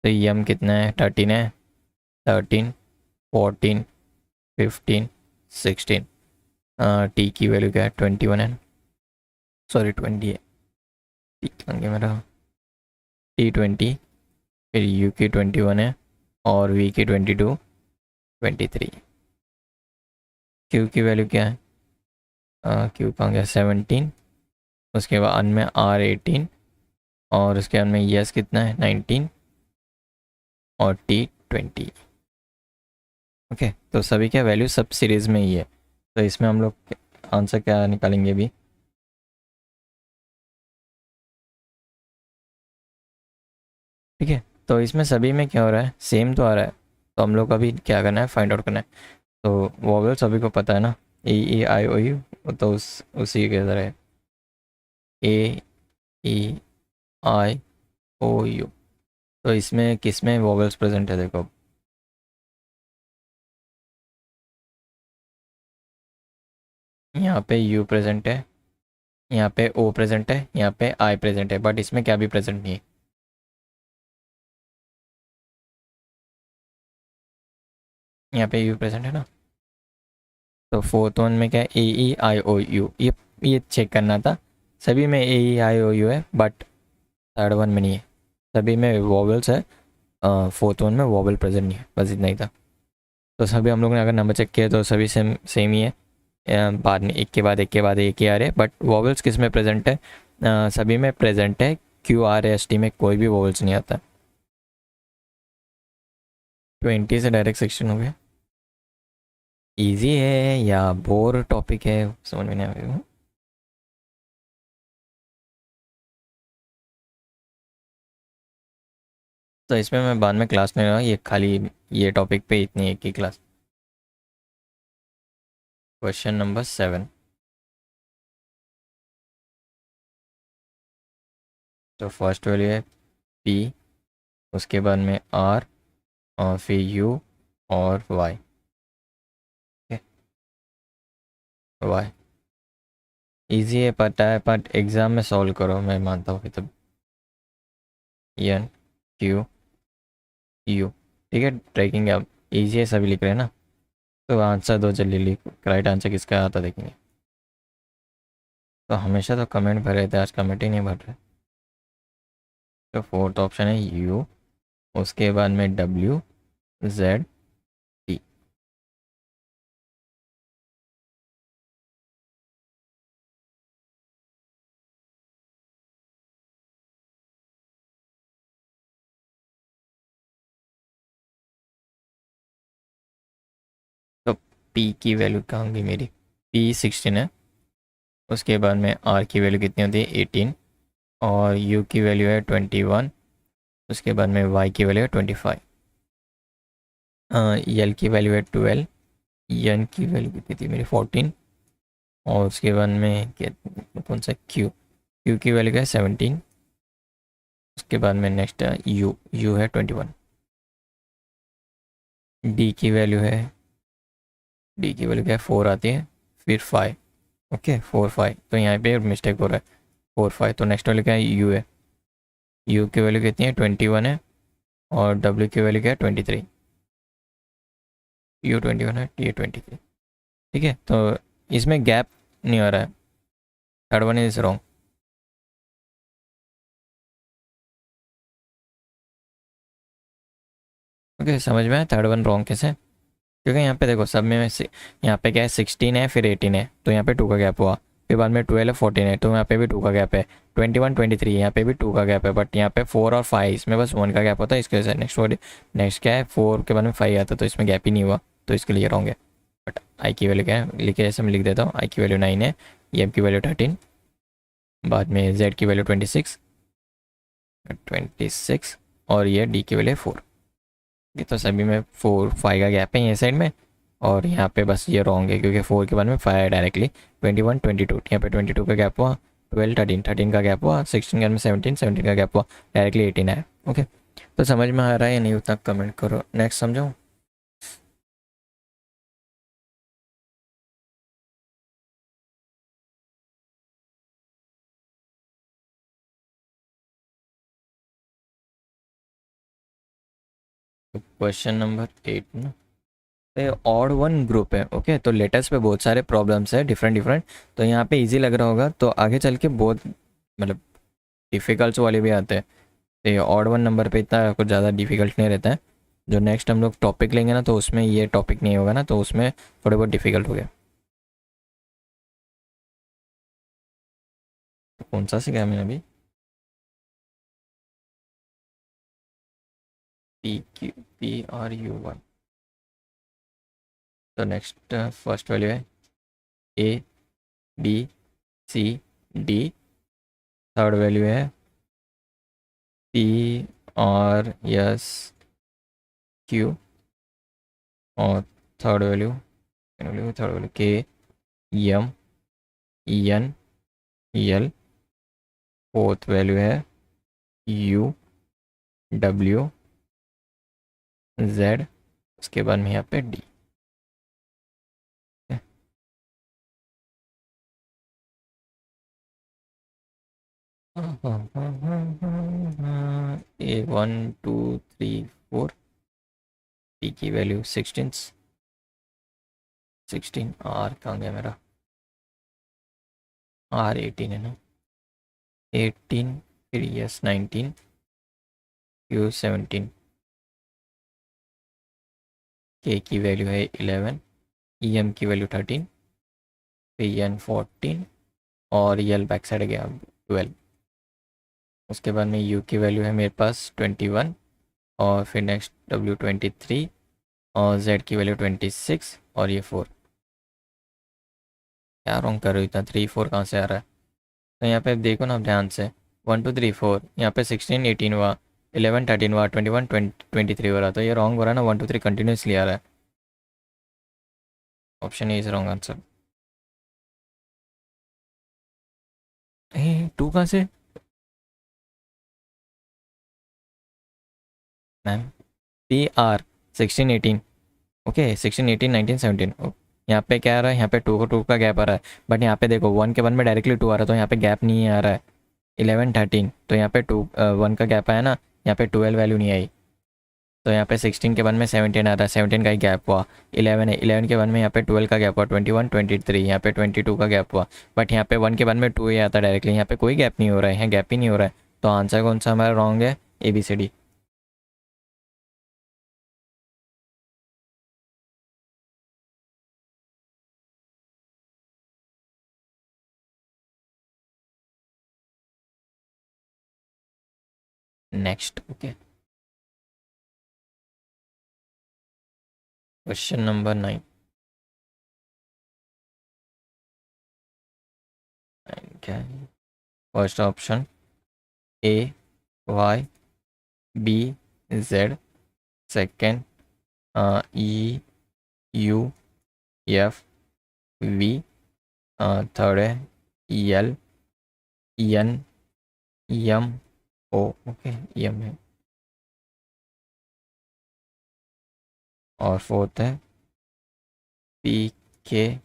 तो यम कितना है, 13 है, 13, 14, 15, 16। टी की वैल्यू क्या है, 21 है, सॉरी 20 है, टी कहाँ गया मेरा, टी 20, फिर यू की 21 है, और वी की 22, 23। क्यू की वैल्यू क्या है, क्यू कहाँ गया, 17। उसके बाद अन में आर 18, और उसके बाद में यस कितना है, 19, और टी 20। ओके, तो सभी क्या वैल्यू सब सीरीज़ में ही है। तो इसमें हम लोग आंसर क्या निकालेंगे अभी, ठीक है। तो इसमें सभी में क्या हो रहा है, सेम तो आ रहा है। तो हम लोग अभी क्या करना है, फाइंड आउट करना है। तो वोवेल सभी को पता है ना, ई आई ओ यू, तो उसी के तरह है, ए ई आई ओ यू। तो इसमें किस में वोवेल्स प्रेजेंट है, देखो यहाँ पे यू प्रेजेंट है, यहाँ पे ओ प्रेजेंट है, यहाँ पे आई प्रेजेंट है, बट इसमें क्या भी प्रेजेंट नहीं है, यहाँ पे यू प्रेजेंट है ना। तो फोर्थ वन में क्या है, ए ई आई ओ यू, ये चेक करना था। सभी में ए ई आई ओ यू है, बट थर्ड वन में नहीं है। सभी में वोवेल्स है, फोर्थ वन में वोवेल प्रेजेंट नहीं है, बस इतना ही था। तो सभी हम लोग ने अगर नंबर चेक किया तो सभी सेम सेम ही है। बाद में एक के बाद एक के बाद एक ही आ रहे हैं, बट वोवेल्स किस में प्रेजेंट है, सभी में प्रेजेंट है। क्यू आर एस टी में कोई भी वोवेल्स नहीं आता। 20 से डायरेक्ट 16 हो गया। इजी है या बोर टॉपिक है, समझ में नहीं आ रही हूँ। तो इसमें मैं बाद में क्लास नहीं रहा, ये खाली ये टॉपिक पे इतनी एक ही क्लास। Question number 7। तो फर्स्ट वैल्यू है पी, उसके बाद में आर, और फिर यू और वाई। वाई इजी है पता है, बट एग्ज़ाम में सॉल्व करो, मैं मानता हूँ कि तब एन क्यू यू, ठीक है। ट्रैकिंग अब इजी है, सभी लिख रहे हैं ना। तो आंसर दो जल्दी, लिख राइट आंसर किसका आता देखेंगे। तो हमेशा तो कमेंट भर रहे थे, आज कमेंट ही नहीं भर रहे। तो फोर्थ ऑप्शन है यू, उसके बाद में डब्ल्यू जेड टी। तो पी की वैल्यू कहाँ होगी मेरी, पी 16 है। उसके बाद में आर की वैल्यू कितनी होती है, 18, और यू की वैल्यू है 21। उसके बाद में वाई की वैल्यू है 25। यल की वैल्यू है 12, एन की वैल्यू कितनी थी मेरी, 14, और उसके बाद में कौन सा क्यू, क्यू की वैल्यू क्या है, 17। उसके बाद में नेक्स्ट है यू, यू है 21। डी की वैल्यू है, डी की वैल्यू क्या है, 4 आती है, फिर 5। ओके 4 5, तो यहाँ पे मिस्टेक हो रहा है, 4 5। तो नेक्स्ट वैल्यू क्या है, यू है, यू की वैल्यू कितनी है, 21 है, और डब्ल्यू की वैल्यू क्या है, 23। यू 21 है, टी 23, ठीक है। तो इसमें गैप नहीं आ रहा है, third one is wrong. Okay समझ में आया थर्ड वन रॉन्ग कैसे, क्योंकि यहाँ पे देखो सब में यहाँ पे क्या है, 16 है, फिर 18 है, तो यहाँ पे 2 का गैप हुआ। फिर बाद में 12 है, 14 है, तो यहाँ पे भी 2 का गैप है। 21 23 यहाँ पे भी 2 का गैप है, बट यहाँ पे 4 और 5 इसमें बस 1 का गैप होता है, इसके वजह से नेक्स्ट क्या है, 4 के बाद में 5 आता है, तो इसमें गैप ही नहीं हुआ, तो इसके लिए रॉन्ग है। बट आई की वैल्यू क्या है, लिखे जैसे मैं लिख देता हूँ, आई की वैल्यू 9 है, एम की वैल्यू 13, बाद में जेड की वैल्यू 26, और ये डी की वैल्यू 4। ये तो सभी में 4 5 का गैप है ये साइड में, और यहाँ पे बस ये रॉन्ग है क्योंकि 4 के बाद में 5 है डायरेक्टली। 21 22 यहाँ पे 22 का गैप हुआ, 12 13 का गैप हुआ, 16 के बाद में 17 का गैप हुआ, डायरेक्टली 18 है। ओके, तो समझ में आ रहा है या नहीं उतना कमेंट करो। नेक्स्ट समझाऊँ? क्वेश्चन नंबर 8 ना, ये ऑड वन ग्रुप है। ओके, तो लेटर्स पे बहुत सारे प्रॉब्लम्स है डिफरेंट डिफरेंट। तो यहाँ पे इजी लग रहा होगा, तो आगे चल के बहुत मतलब डिफ़िकल्ट वाले भी आते हैं। तो ये ऑड वन नंबर पे इतना कुछ ज़्यादा डिफ़िकल्ट नहीं रहता है। जो नेक्स्ट हम लोग टॉपिक लेंगे ना, तो उसमें ये टॉपिक नहीं होगा ना, तो उसमें थोड़े बहुत डिफ़िकल्ट हो गया। तो कौन सा सीखा मैंने अभी? PQPRU1। तो नेक्स्ट फर्स्ट वैल्यू है ABCD। थर्ड वैल्यू है PRSQ। और third value KMNL। Fourth value है UWZ। उसके बाद में यहाँ पे D। A 1 2 3 4। पी की वैल्यू 16। आर कहाँ गया मेरा? आर 18 है ना? 18, फिर यस 19, क्यू 17। के की वैल्यू है 11, ई एम की वैल्यू 13, पी एन 14, और यल बैक साइड गया 12। उसके बाद में यू की वैल्यू है मेरे पास 21, और फिर नेक्स्ट डब्ल्यू 23, और जेड की वैल्यू 26, और ये 4। क्या रॉन्ग कर रही हो? इतना 3 4 कहाँ से आ रहा है? तो यहाँ पे देखो ना आप ध्यान से, 1 2 3 4, यहाँ पे 16 18 हुआ, 11 13 हुआ, 21 23 हो रहा। तो ये रॉन्ग हो रहा है ना, 1 2 3 कंटिन्यूसली आ रहा है। Option A is wrong answer. 2 कहाँ से मैम? PR 16 18। ओके, 16 18 19 17। यहाँ पे क्या आ रहा है? यहाँ पे टू का गैप आ रहा है। बट यहाँ पे देखो 1 के 1 में डायरेक्टली 2 आ रहा है, तो यहाँ पे गैप नहीं आ रहा है। 11 13, तो यहाँ पे 1 का गैप आया ना, यहाँ पे 12 वैल्यू नहीं आई। तो यहाँ पे 16 के 1 में 17 आ रहा है, 17 का ही गैप हुआ। 11 है, 11 के 1 में यहाँ पे 12 का गैप हुआ, 21 23, यहाँ पे 22 का गैप हुआ। बट यहाँ पे 1 के 1 में 2 ही आता है डायरेक्टली, यहाँ पे कोई गैप नहीं हो रहा है, यहाँ गैप ही नहीं हो रहा है। तो आंसर कौन सा हमारा रॉन्ग है? ABCD। Next. Okay, question number 9। क्या है? First option AYBZ। Second EUFV। Third है LNMO। ओके, EM है। और फोर्थ है PKQJ।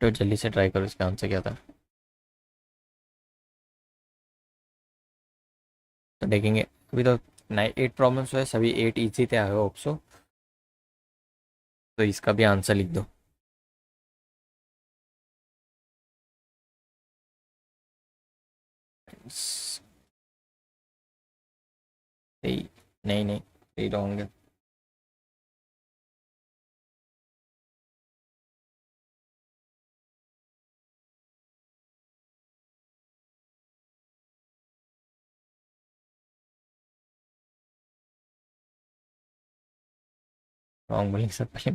तो जल्दी से ट्राई करो, इसका आंसर क्या था? तो देखेंगे। अभी तो 8 प्रॉब्लम्स हुए, सभी 8 इजी थे, आई होप सो। तो इसका भी आंसर लिख दो। सही? नहीं नहीं, सही रॉन्ग है। रॉन्ग बोलेंगे सब पहले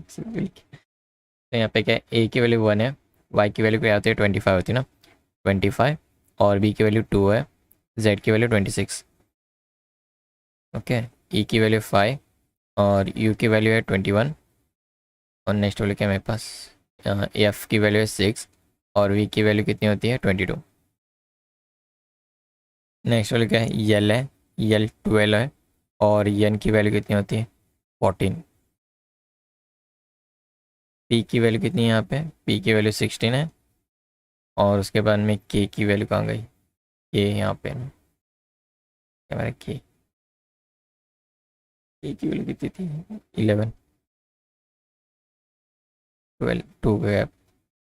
तो यहाँ पे क्या है, ए की वैल्यू 1 है, वाई की वैल्यू क्या होती है 25 होती है ना, 25, और बी की वैल्यू 2 है, जेड की वैल्यू 26। ओके, ई की वैल्यू 5 और यू की वैल्यू है 21, और नेक्स्ट वैल्यू क्या है मेरे पास, एफ की वैल्यू है 6 और वी की वैल्यू कितनी होती है 22। नेक्स्ट वाले क्या है, यल है, यल 12 है, और यन की वैल्यू कितनी होती है 14। पी की वैल्यू कितनी है यहाँ पे, पी की वैल्यू 16 है, और उसके बाद में के की वैल्यू कहाँ गई, के यहाँ पे क्या मेरा के की वैल्यू कितनी थी 11, 12, 2 के गैप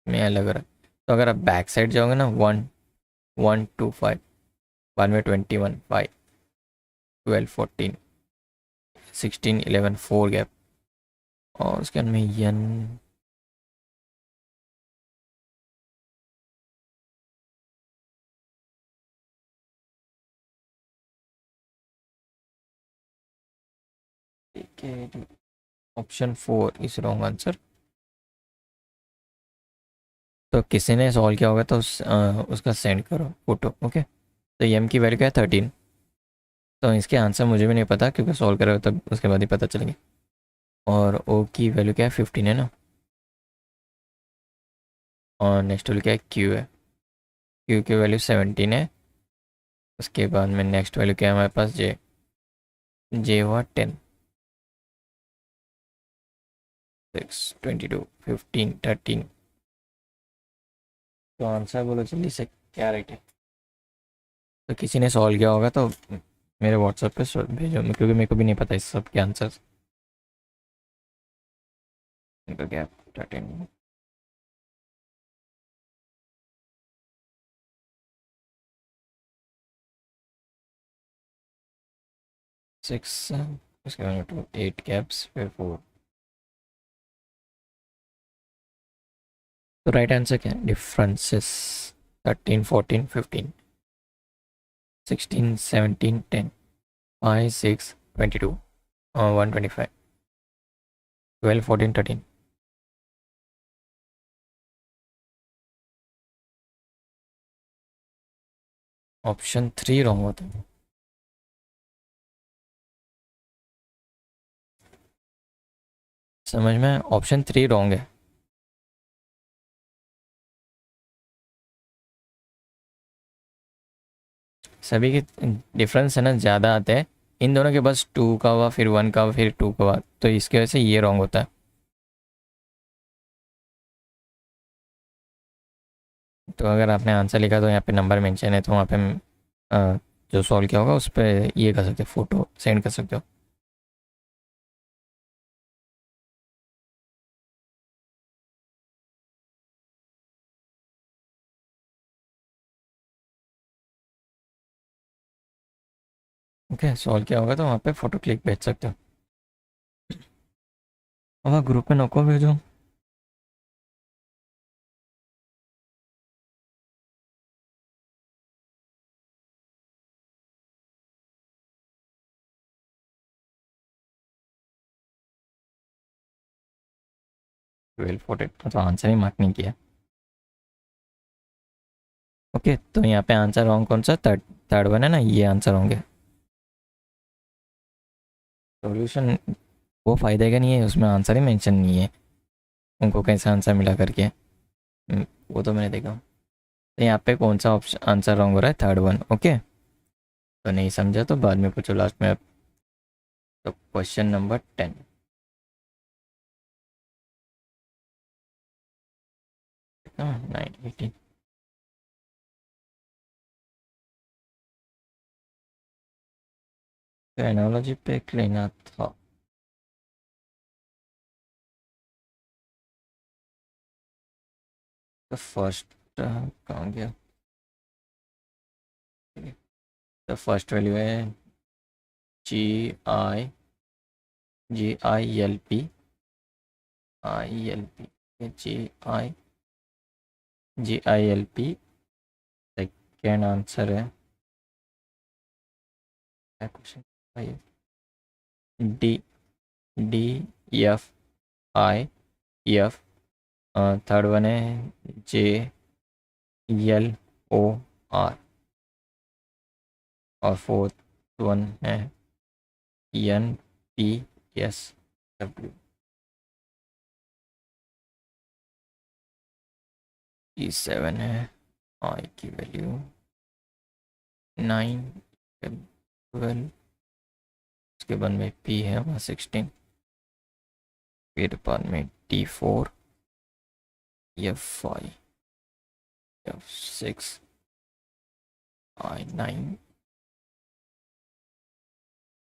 में अलग रहा। तो अगर आप बैक साइड जाओगे ना, 1 1 2 5, बाद में 21 5 12 14 16 11 4 गैप, और उसके बाद में यन ऑप्शन 4 इज रॉन्ग आंसर। तो किसी ने सॉल्व किया होगा तो उसका सेंड करो फोटो। ओके, तो एम की वैल्यू क्या है 13। तो इसके आंसर मुझे भी नहीं पता क्योंकि सॉल्व करो तब उसके बाद ही पता चलेंगे। और ओ की वैल्यू क्या है 15 है ना, और नेक्स्ट वैल्यू क्या है क्यू है, क्यू की वैल्यू 17 है। उसके बाद में नेक्स्ट वैल्यू क्या है हमारे पास, जे, जे हुआ 10, 6 22 15 13। तो आंसर बोलो जल्दी से क्या राइट है। तो किसी ने सॉल्व किया होगा तो मेरे व्हाट्सएप पे भेजो, क्योंकि मेरे को भी नहीं पता इस सब के आंसर। तो क्या 13, 6, उसके बाद में 2 8 कैप्स फिर 4। तो राइट आंसर क्या है, डिफरेंसेस 13 14 15 16 17 10 5 6 22 और 125 12 14 13। ऑप्शन 3 रॉन्ग होता है। समझ में, ऑप्शन 3 रॉन्ग है। सभी के डिफरेंस है ना ज़्यादा आते हैं, इन दोनों के बस 2 का हुआ, फिर 1 का हुआ, फिर 2 का हुआ, तो इसकी वजह से ये रॉन्ग होता है। तो अगर आपने आंसर लिखा तो यहाँ पे नंबर मेंशन है, तो वहाँ पे जो सॉल्व किया होगा उस पर ये कर सकते हो, फोटो सेंड कर सकते हो। ओके, सॉल्व किया होगा तो वहाँ पे फ़ोटो क्लिक भेज सकते हो। अब ग्रुप में नको भेजो। 12 14 तो आंसर ही मार्क नहीं किया। ओके, तो यहाँ पे आंसर रॉन्ग कौन सा, थर्ड, थर्ड वन है ना, ये आंसर होंगे। सॉल्यूशन वो फ़ायदे का नहीं है, उसमें आंसर ही मेंशन नहीं है, उनको कैसे आंसर मिला करके। वो तो मैंने देखा। तो यहाँ पे कौन सा ऑप्शन आंसर रॉन्ग हो रहा है, थर्ड वन। ओके, तो नहीं समझा तो बाद में पूछो लास्ट में। तो क्वेश्चन नंबर 10, 9 18। तो एनालॉजी पे एक लेना था। तो फर्स्ट कहाँ गया, तो फर्स्ट वैल्यू है जी आई, GILP, ILP, GI, GILP। Second answer है क्या question, D, DFIF, third one है JLOR और फोर्थ वन है NPSW। E7 है I की वैल्यू 9, 12, उसके बाद में P है वहाँ 16, फिर बाद में D4, F5, F6, I9,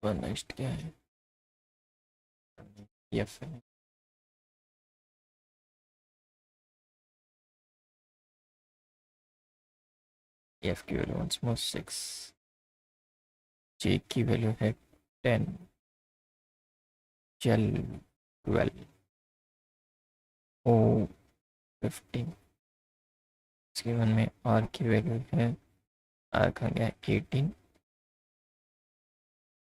next क्या है F है। F की वैल्यू वंस मोर 6, J की वैल्यू है 10, L 12, O 15, इसके बाद में R की वैल्यू है, R का गया 18,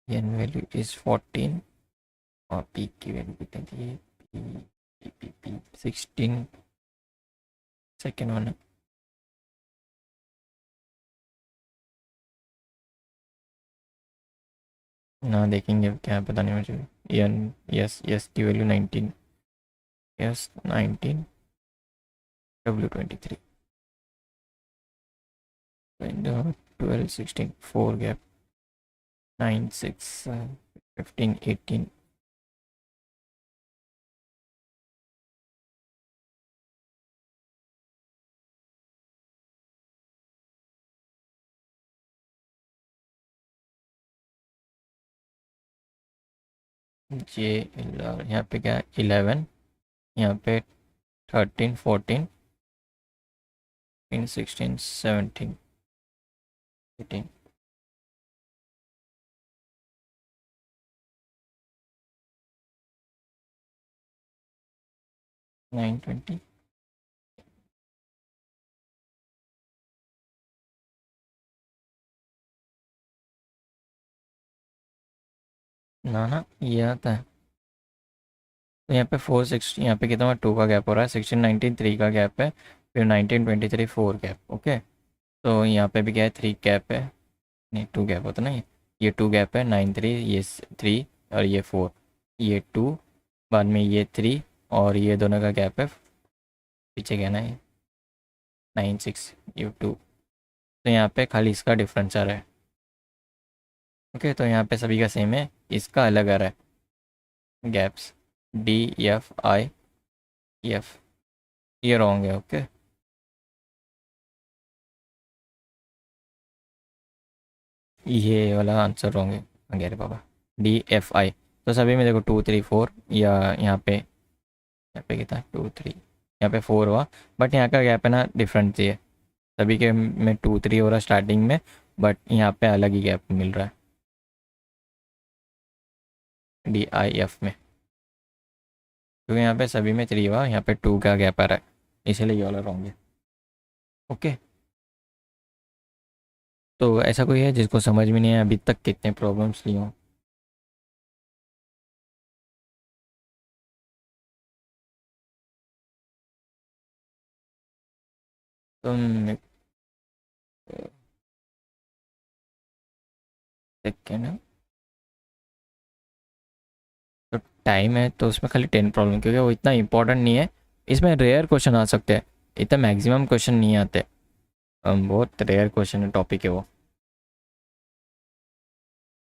N वैल्यू इज 14 और P की वैल्यू कितनी थी, P 16, सेकेंड वन है। ना देखेंगे क्या है पता नहीं मुझे। एन यस की वैल्यू 19, यस 19, W23, 12 16 4 गैप 9 6 15 18, जे यहाँ पे क्या 11, यहाँ पे 13 14 16 17 18, 9 20, ना ये आता है। तो यहाँ पे 4 6, यहाँ पे कितना 2 का गैप हो रहा है, 16 19 3 का गैप है, फिर 19 23 4 गैप। ओके, तो यहाँ पे भी क्या है 3 गैप है, नहीं 2 गैप होता ना, ये 2 गैप है, 9 3, ये 3 और ये 4, ये 2, बाद में ये 3 और ये दोनों का गैप है पीछे क्या ना है 9 6, ये 2। तो यहाँ पे खाली इसका डिफरेंस आ रहा है। ओके, तो यहाँ पे सभी का सेम है, इसका अलग आ रहा है गैप्स DFIF, ये रॉन्ग है। ओके, ये वाला आंसर रॉन्ग है अरे बाबा, DFI। तो सभी में देखो 2 3 4, या यहाँ पे कितना 2 3, यहाँ पे 4 हुआ, बट यहाँ का गैप है ना डिफरेंट है, सभी के में 2 3 हो रहा स्टार्टिंग में, बट यहाँ पे अलग ही गैप मिल रहा है DIF में, क्योंकि यहाँ पे सभी में 3 हुआ, यहाँ पे 2 का गैप आ रहा है, इसीलिए ये वाला रॉन्ग है। ओके, तो ऐसा कोई है जिसको समझ में नहीं है अभी तक कितने प्रॉब्लम्स लिए हों? तो सेकेंड, तो टाइम है तो उसमें खाली 10 प्रॉब्लम, क्योंकि वो इतना इंपॉर्टेंट नहीं है, इसमें रेयर क्वेश्चन आ सकते हैं, इतना मैक्सिमम क्वेश्चन नहीं आते, बहुत रेयर क्वेश्चन है, टॉपिक है वो।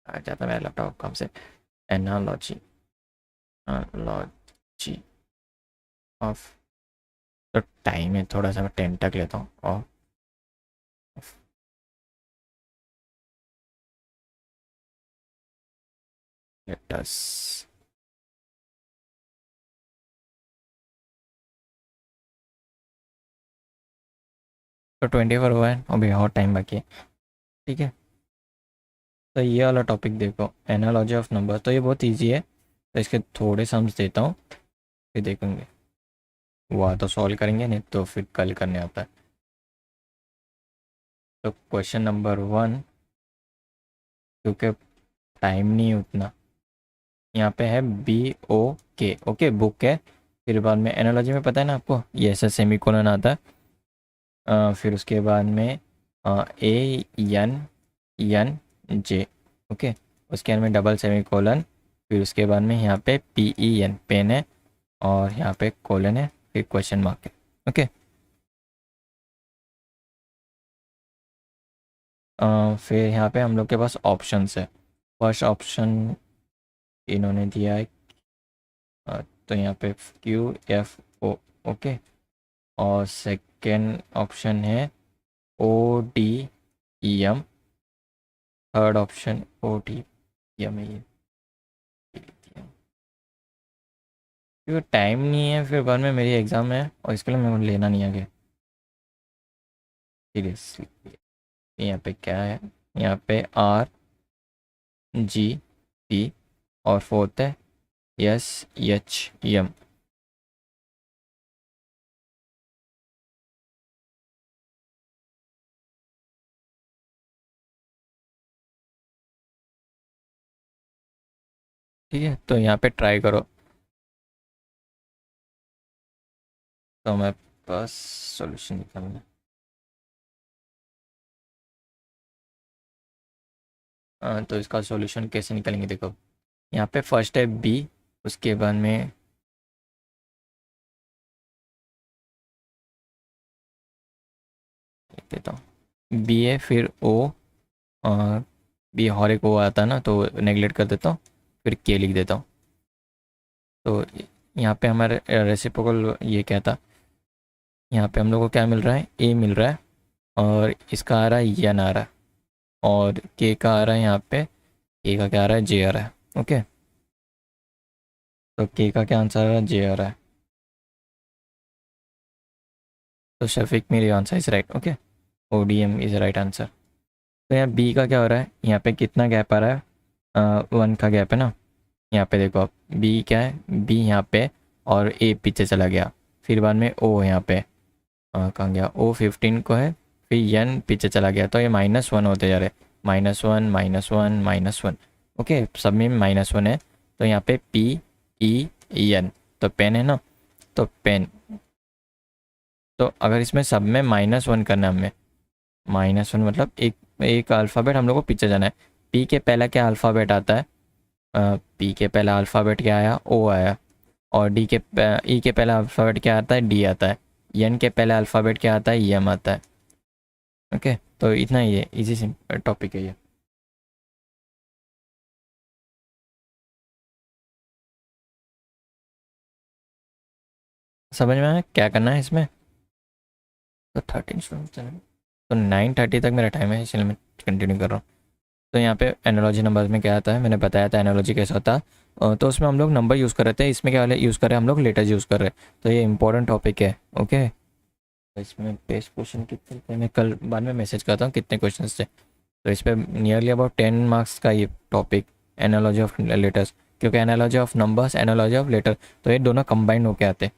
आ जाता मेरा लैपटॉप कम से, एनालॉजी, एनालॉजी ऑफ, तो टाइम है थोड़ा सा मैं 10 तक लेता हूँ, और लेटस, तो 24 हुआ है, अभी और टाइम बाकी है। ठीक है, तो ये वाला टॉपिक देखो, एनालॉजी ऑफ नंबर, तो ये बहुत इजी है, तो इसके थोड़े सम्स देता हूँ, फिर देखेंगे, हुआ तो सॉल्व करेंगे, नहीं तो फिर कल करने आता है। तो क्वेश्चन नंबर 1, क्योंकि टाइम नहीं है उतना, यहाँ पे है BOK, ओके बुक है, फिर बाद में एनालॉजी में पता है ना आपको, ये ऐसा सेमी कोलन आता है। फिर उसके बाद में ए एन जे, ओके। उसके बाद में डबल सेमी कोलन, फिर उसके बाद में यहाँ पे पी ई एन पेन है, और यहाँ पे कोलन है, फिर क्वेश्चन मार्क है, ओके। फिर यहाँ पे हम लोग के पास ऑप्शंस है। फर्स्ट ऑप्शन इन्होंने दिया है, तो यहाँ पे क्यू एफ ओ, ओके। और सेकंड ऑप्शन है O D E M, third option O D E M है ये। क्योंकि टाइम नहीं है, फिर बाद में मेरी एग्ज़ाम है और इसके लिए मेरे को लेना नहीं आगे सीरियसली। यहाँ पे क्या है, यहाँ पे आर जी पी, और फोर्थ है एस एच एम। ठीक है, तो यहाँ पे ट्राई करो। तो मैं पास सॉल्यूशन निकालना, तो इसका सॉल्यूशन कैसे निकालेंगे देखो। यहाँ पे फर्स्ट है बी, उसके बाद में लिख देता हूँ बी है, फिर ओ, बी हर एक ओ आता है ना, तो नेगलेक्ट कर देता हूँ, फिर के लिख देता हूँ। तो यहाँ पे हमारे रेसिप्रोकल ये क्या था, यहाँ पे हम लोग को क्या मिल रहा है, ए मिल रहा है, और इसका आ रहा है एन आ रहा है, और के का आ रहा है यहाँ पे, के का क्या आ रहा है, जे आ रहा है, ओके। तो के का क्या आंसर आ रहा है, जे आ रहा है। तो शफीक मेरी answer is right, okay. O D M is right answer. तो यहाँ बी का क्या हो रहा है, यहाँ पे कितना गैप आ रहा है, 1 का गैप है ना। यहाँ पे देखो आप, बी क्या है, बी यहाँ पे, और ए पीछे चला गया, फिर बाद में ओ यहाँ पे, कहाँ गया, ओ 15 को है, फिर एन पीछे चला गया, तो ये -1 होते जा रहे, -1 -1 -1, ओके। सब में -1 है, तो यहाँ पे पी ई एन, तो पेन है ना, तो पेन। तो अगर इसमें सब में -1 करना है हमें, -1 मतलब एक एक अल्फ़ाबेट हम लोग को पीछे जाना है। पी के पहला क्या अल्फ़ाबेट आता है, पी के पहला अल्फ़ाबेट क्या आया, ओ आया। और डी के ई के पहला अल्फ़ाबेट क्या आता है, डी आता है। एन के पहला अल्फ़ाबेट क्या आता है, एम आता है, ओके। तो इतना ही है, इजी टॉपिक है ये। समझ में आया क्या करना है इसमें। तो 13 स्टूडेंट्स, तो 9:30 तक मेरा टाइम है, इसलिए मैं कंटिन्यू कर रहा हूँ। तो यहाँ पे एनालॉजी नंबर्स में क्या आता है, मैंने बताया था एनालॉजी कैसा होता है। तो उसमें हम लोग नंबर यूज़ कर रहे थे, इसमें क्या वाले यूज़ कर रहे हैं, हम लोग लेटर्स यूज़ कर रहे हैं। तो ये इंपॉर्टेंट टॉपिक है, ओके। तो इसमें बेस्ट क्वेश्चन कितने थे, मैं कल बाद में मैसेज करता हूँ कितने क्वेश्चन थे। तो इस पर नियरली अबाउट 10 मार्क्स का ये टॉपिक, एनालॉजी ऑफ लेटर्स। क्योंकि analogy of numbers, analogy of letter, तो ये दोनों कंबाइंड होके आते।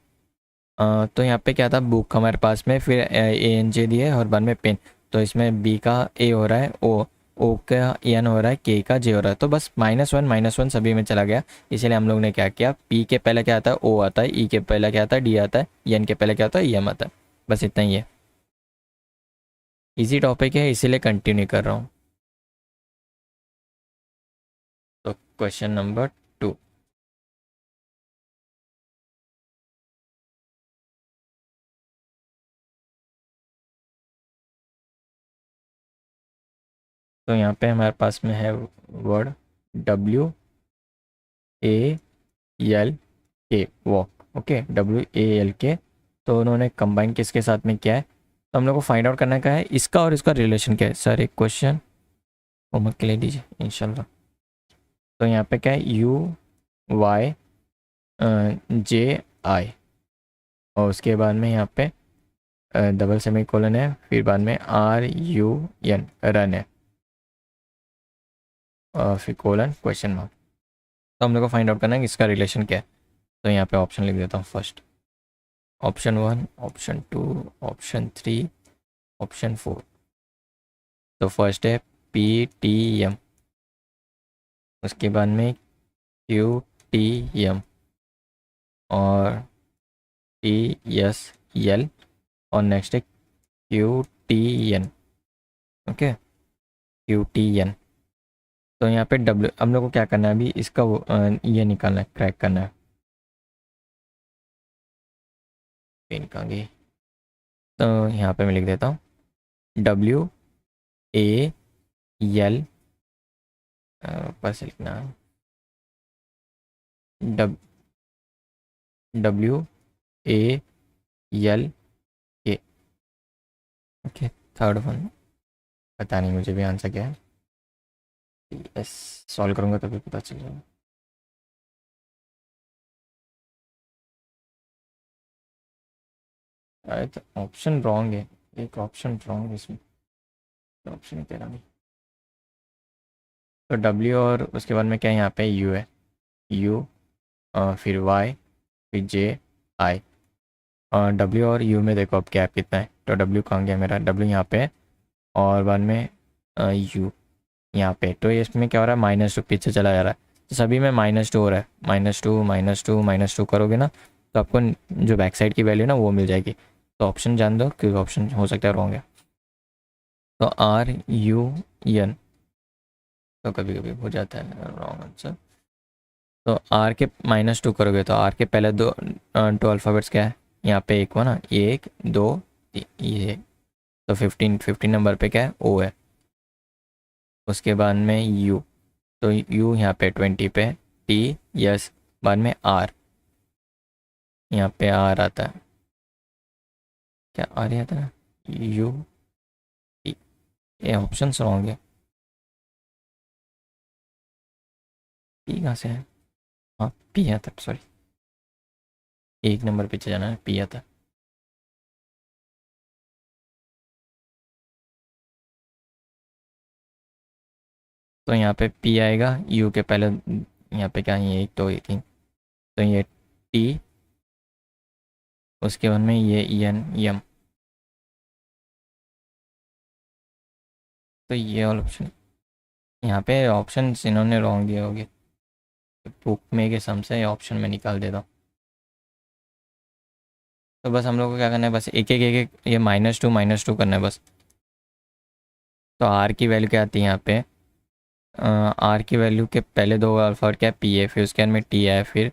तो यहाँ पे क्या था, बुक हमारे पास में, फिर ए एन जे दिए, और बाद में पेन। तो इसमें बी का ए हो रहा है, ओ का एन हो रहा है, के का जे हो रहा है। तो बस -1 सभी में चला गया। इसीलिए हम लोग ने क्या किया, पी के पहले क्या आता है, ओ आता है, ई के पहले क्या आता है, डी आता है, एन के पहले क्या आता है, एम आता है। बस इतना ही है, इजी टॉपिक है, इसीलिए कंटिन्यू कर रहा हूँ। तो क्वेश्चन नंबर 2। तो यहाँ पे हमारे पास में है word WALK, walk, okay, WALK। तो उन्होंने कंबाइन किसके साथ में किया है, तो हम लोग को फाइंड आउट करना क्या है, इसका और इसका रिलेशन क्या है। सर एक क्वेश्चन होमवर्क के लिए दीजिए इंशाल्लाह। तो यहाँ पे क्या है, UYJI, और उसके बाद में यहाँ पे डबल सेमी कोलन है, फिर बाद में RUN, रन है, और फिर कोलन क्वेश्चन मार्क। तो हम लोग को फाइंड आउट करना है कि इसका रिलेशन क्या है। तो यहाँ पे ऑप्शन लिख देता हूँ, first option 1, option 2, option 3, option 4। तो फर्स्ट है PTM, उसके बाद में QTM, और TSL और नेक्स्ट है QTN। Okay, QTN। तो यहाँ पे डब्ल्यू हम लोग को क्या करना है अभी, इसका ये निकालना है, क्रैक करना है। पेन कहाँ गई? तो यहाँ पे मैं लिख देता हूँ WAL, ऊपर से लिखना है WAL। ओके, थर्ड वन पता नहीं मुझे भी आंसर क्या है। यस, सॉल्व करूँगा तभी पता चल जाएगा। अरे तो ऑप्शन रॉन्ग है, एक ऑप्शन रॉन्ग है इसमें, तो ऑप्शन ही तेरा नहीं। तो W और उसके बाद में क्या है, यहाँ पे U है, U फिर Y फिर JI। और W और U में देखो अब गैप कितना है, तो W कहाँ गया मेरा, W यहाँ पे है, और बाद में U यहाँ पे। तो ये इसमें क्या हो रहा है, -2 पीछे चला जा रहा है, तो सभी में -2 हो रहा है, -2 -2 -2 करोगे ना तो आपको जो बैक साइड की वैल्यू ना वो मिल जाएगी। तो ऑप्शन जान दो क्योंकि ऑप्शन हो सकता है रॉन्ग है। तो RUN, तो कभी कभी हो जाता है रॉन्ग आंसर। तो R के -2 करोगे तो R के पहले दो अल्फ़ाबेट्स क्या है, यहाँ पे एक हो ना, ये 1 2 ये, तो 15 नंबर पे क्या है, O है। उसके बाद में U, तो U यहाँ पे 20 पे, TS, बाद में R, यहाँ पे R आता है, क्या R ही आता है ना, U T। ये ऑप्शन रॉन्ग है, P कहाँ से है, हाँ P आता है, सॉरी एक नंबर पीछे जाना है, P आता है। तो यहाँ पे P आएगा, U के पहले यहाँ पे क्या है, ये एक तो एक ही, तो ये T, उसके बाद में ये EN यम, तो ये वाला ऑप्शन, यहाँ पे ऑप्शन इन्होंने रॉन्ग दिए होंगे, बुक में के सम से ऑप्शन में निकाल देता हूँ। तो बस हम लोग को क्या करना है, बस एक ये -2 करना है बस। तो आर की वैल्यू क्या आती है यहाँ पे, आर की वैल्यू के पहले दो अल्फ़ाबेट क्या है, पी है, फिर उसके बाद में टी है, फिर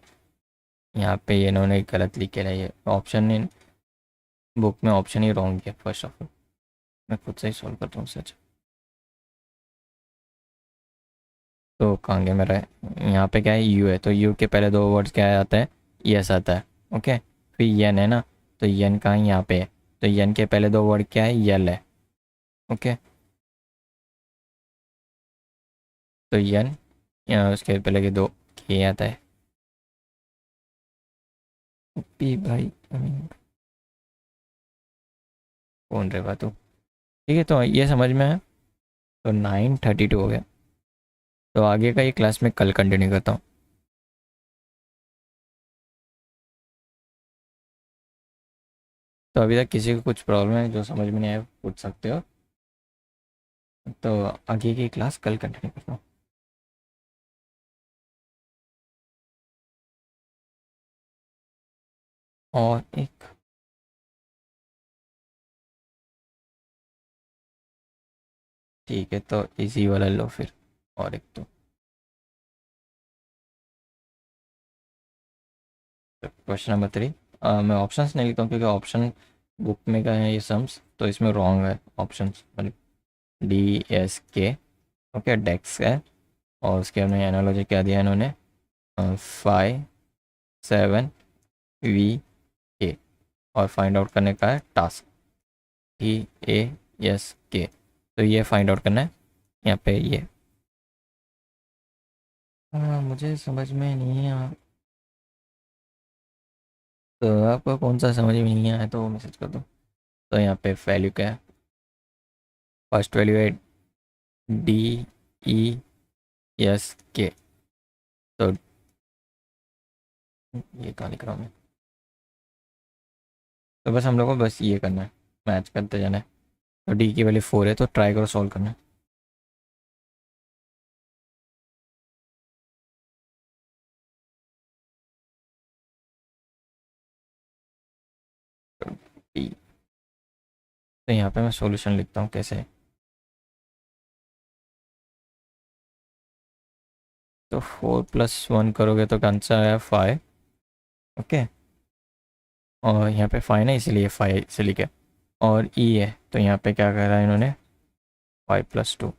यहाँ पे ये इन्होंने गलत लिख के है, ये ऑप्शन इन बुक में ऑप्शन ही रॉन्ग किया फर्स्ट ऑफ ऑल। मैं खुद से ही सॉल्व करता हूँ सच। तो कहाँ गया मेरा, यहाँ पे क्या है, यू है, तो यू के पहले दो वर्ड्स क्या आता है, यस आता है। ओके, फिर यन है ना, तो यन कहाँ है, यहाँ पे है, तो यन के पहले दो वर्ड क्या है, यल है। ओके, तो यन, उसके पहले के दो के आता है, पी भाई कौन रे तू। ठीक है, तो ये समझ में है। तो 9:32 हो गया, तो आगे का ये क्लास में कल कंटिन्यू करता हूँ। तो अभी तक किसी को कुछ प्रॉब्लम है जो समझ में नहीं आया पूछ सकते हो। तो आगे की क्लास कल कंटिन्यू करता हूँ। और एक, ठीक है, तो इजी वाला लो फिर, और एक तो क्वेश्चन नंबर 3। मैं ऑप्शंस नहीं लिखता हूँ क्योंकि ऑप्शन बुक में का है ये सम्स, तो इसमें रॉन्ग है ऑप्शंस, मतलब DSK। ओके, डेक्स है, और उसके हमने एनालॉजी क्या दिया इन्होंने, 5 7 VK, और फाइंड आउट करने का है टास्क, TASK। तो ये फाइंड आउट करना है यहाँ पे ये। मुझे समझ में नहीं आ, तो आपको कौन सा समझ में नहीं आया तो मैसेज कर दो। तो यहाँ पे वैल्यू क्या है, फर्स्ट वैल्यू है DESK। तो ये कहाँ लिख रहा हूँ मैं, तो बस हम लोग को बस ये करना है, मैच करते जाना है। तो D की वैल्यू 4 है, तो ट्राई करो सॉल्व करना है। टी। तो यहाँ पे मैं सॉल्यूशन लिखता हूँ कैसे। तो 4+1 करोगे तो आंसर आया 5। ओके, और यहाँ पे 5 ना, इसीलिए 5 से लिखे। और ई है तो यहाँ पे क्या करा है इन्होंने, 5+2।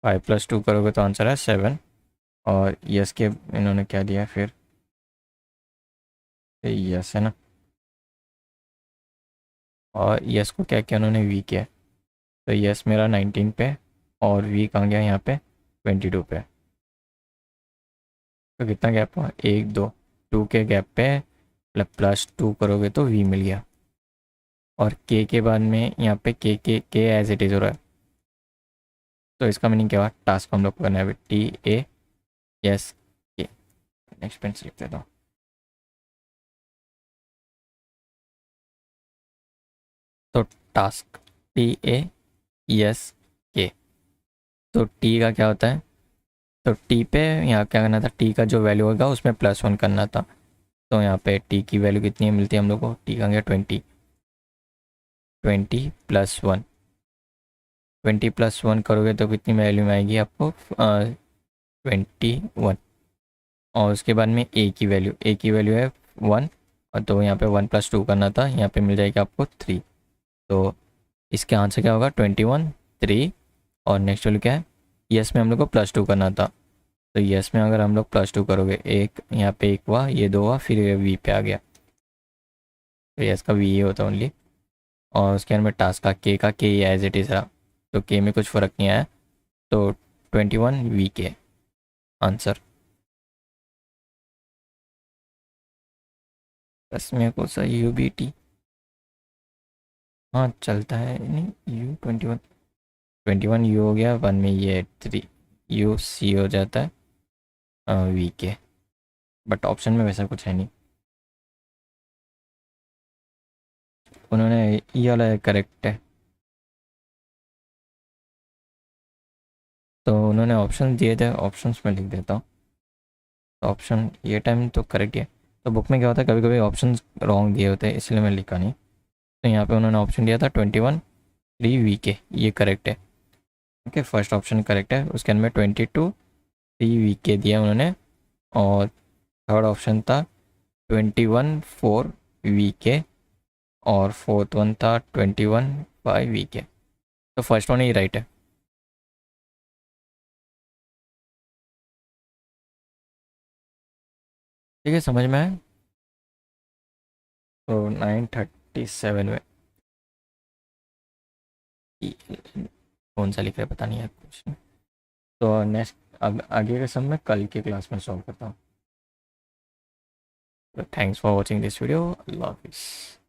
5+2 करोगे तो आंसर है 7। और यस के इन्होंने क्या दिया फिर, यस है ना। और यस को क्या किया उन्होंने, वी किया। तो यस मेरा 19 पे और वी कहाँ गया यहाँ पे 22 पे। तो कितना गैप हुआ, 1 2 के गैप पे +2 करोगे तो वी मिल गया। और के बाद में यहाँ पे के एज इट इज़ हो रहा है। तो इसका मीनिंग क्या हुआ, टास्क हम लोग को करना है TAS के। नेक्स्ट पेन से लिख देता हूँ। तो टास्क TAS के। तो टी का क्या होता है, तो टी पे यहाँ क्या करना था, टी का जो वैल्यू होगा उसमें +1 करना था। तो यहाँ पे टी की वैल्यू कितनी मिलती है हम लोग को, टी का गया 20। 20+1, 20+1 करोगे तो कितनी वैल्यू में आएगी आपको, 21। और उसके बाद में ए की वैल्यू है 1। और तो यहाँ पे 1+2 करना था, यहाँ पे मिल जाएगी आपको 3। तो इसका आंसर क्या होगा, 21 3। और नेक्स्ट वैल्यू क्या है, यस में हम लोग को +2 करना था। तो यस में अगर हम लोग +2 करोगे, एक यहाँ पे एक हुआ, ये 2 हुआ, फिर ये वी पे आ गया। तो यस का वी ही होता ओनली। और उसके अंदर में टास्क का के एज इट इज़ रहा। तो के में कुछ फ़र्क नहीं आया। तो 21 वी के आंसर। इसमें कौन सा UBT, हाँ चलता है, नहीं U 21, 21 यू हो गया, 1 में ये 3 UC हो जाता है वी के। बट ऑप्शन में वैसा कुछ है नहीं, उन्होंने ये वाला करेक्ट है। तो उन्होंने ऑप्शन दिए थे, ऑप्शंस में लिख देता हूँ। तो ऑप्शन ये टाइम तो करेक्ट ही है। तो बुक में क्या होता है, कभी कभी ऑप्शन रॉन्ग दिए होते हैं, इसलिए मैं लिखा नहीं। तो यहाँ पे उन्होंने ऑप्शन दिया था 21 3 वी के, ये करेक्ट है। ओके, फर्स्ट ऑप्शन करेक्ट है। उसके अंदर में 22 3 वी के दिया उन्होंने। और थर्ड ऑप्शन था 21 4 वी के। और फोर्थ वन था 21 5 वी के। तो फर्स्ट वन ही राइट है। ठीक है, समझ में आया। तो 9:37 में कौन सा लिख रहा है पता नहीं है कुछ। तो नेक्स्ट आगे का सब मैं कल के क्लास में सॉल्व करता हूँ। तो thanks for watching this video, अल्लाह हाफिज़।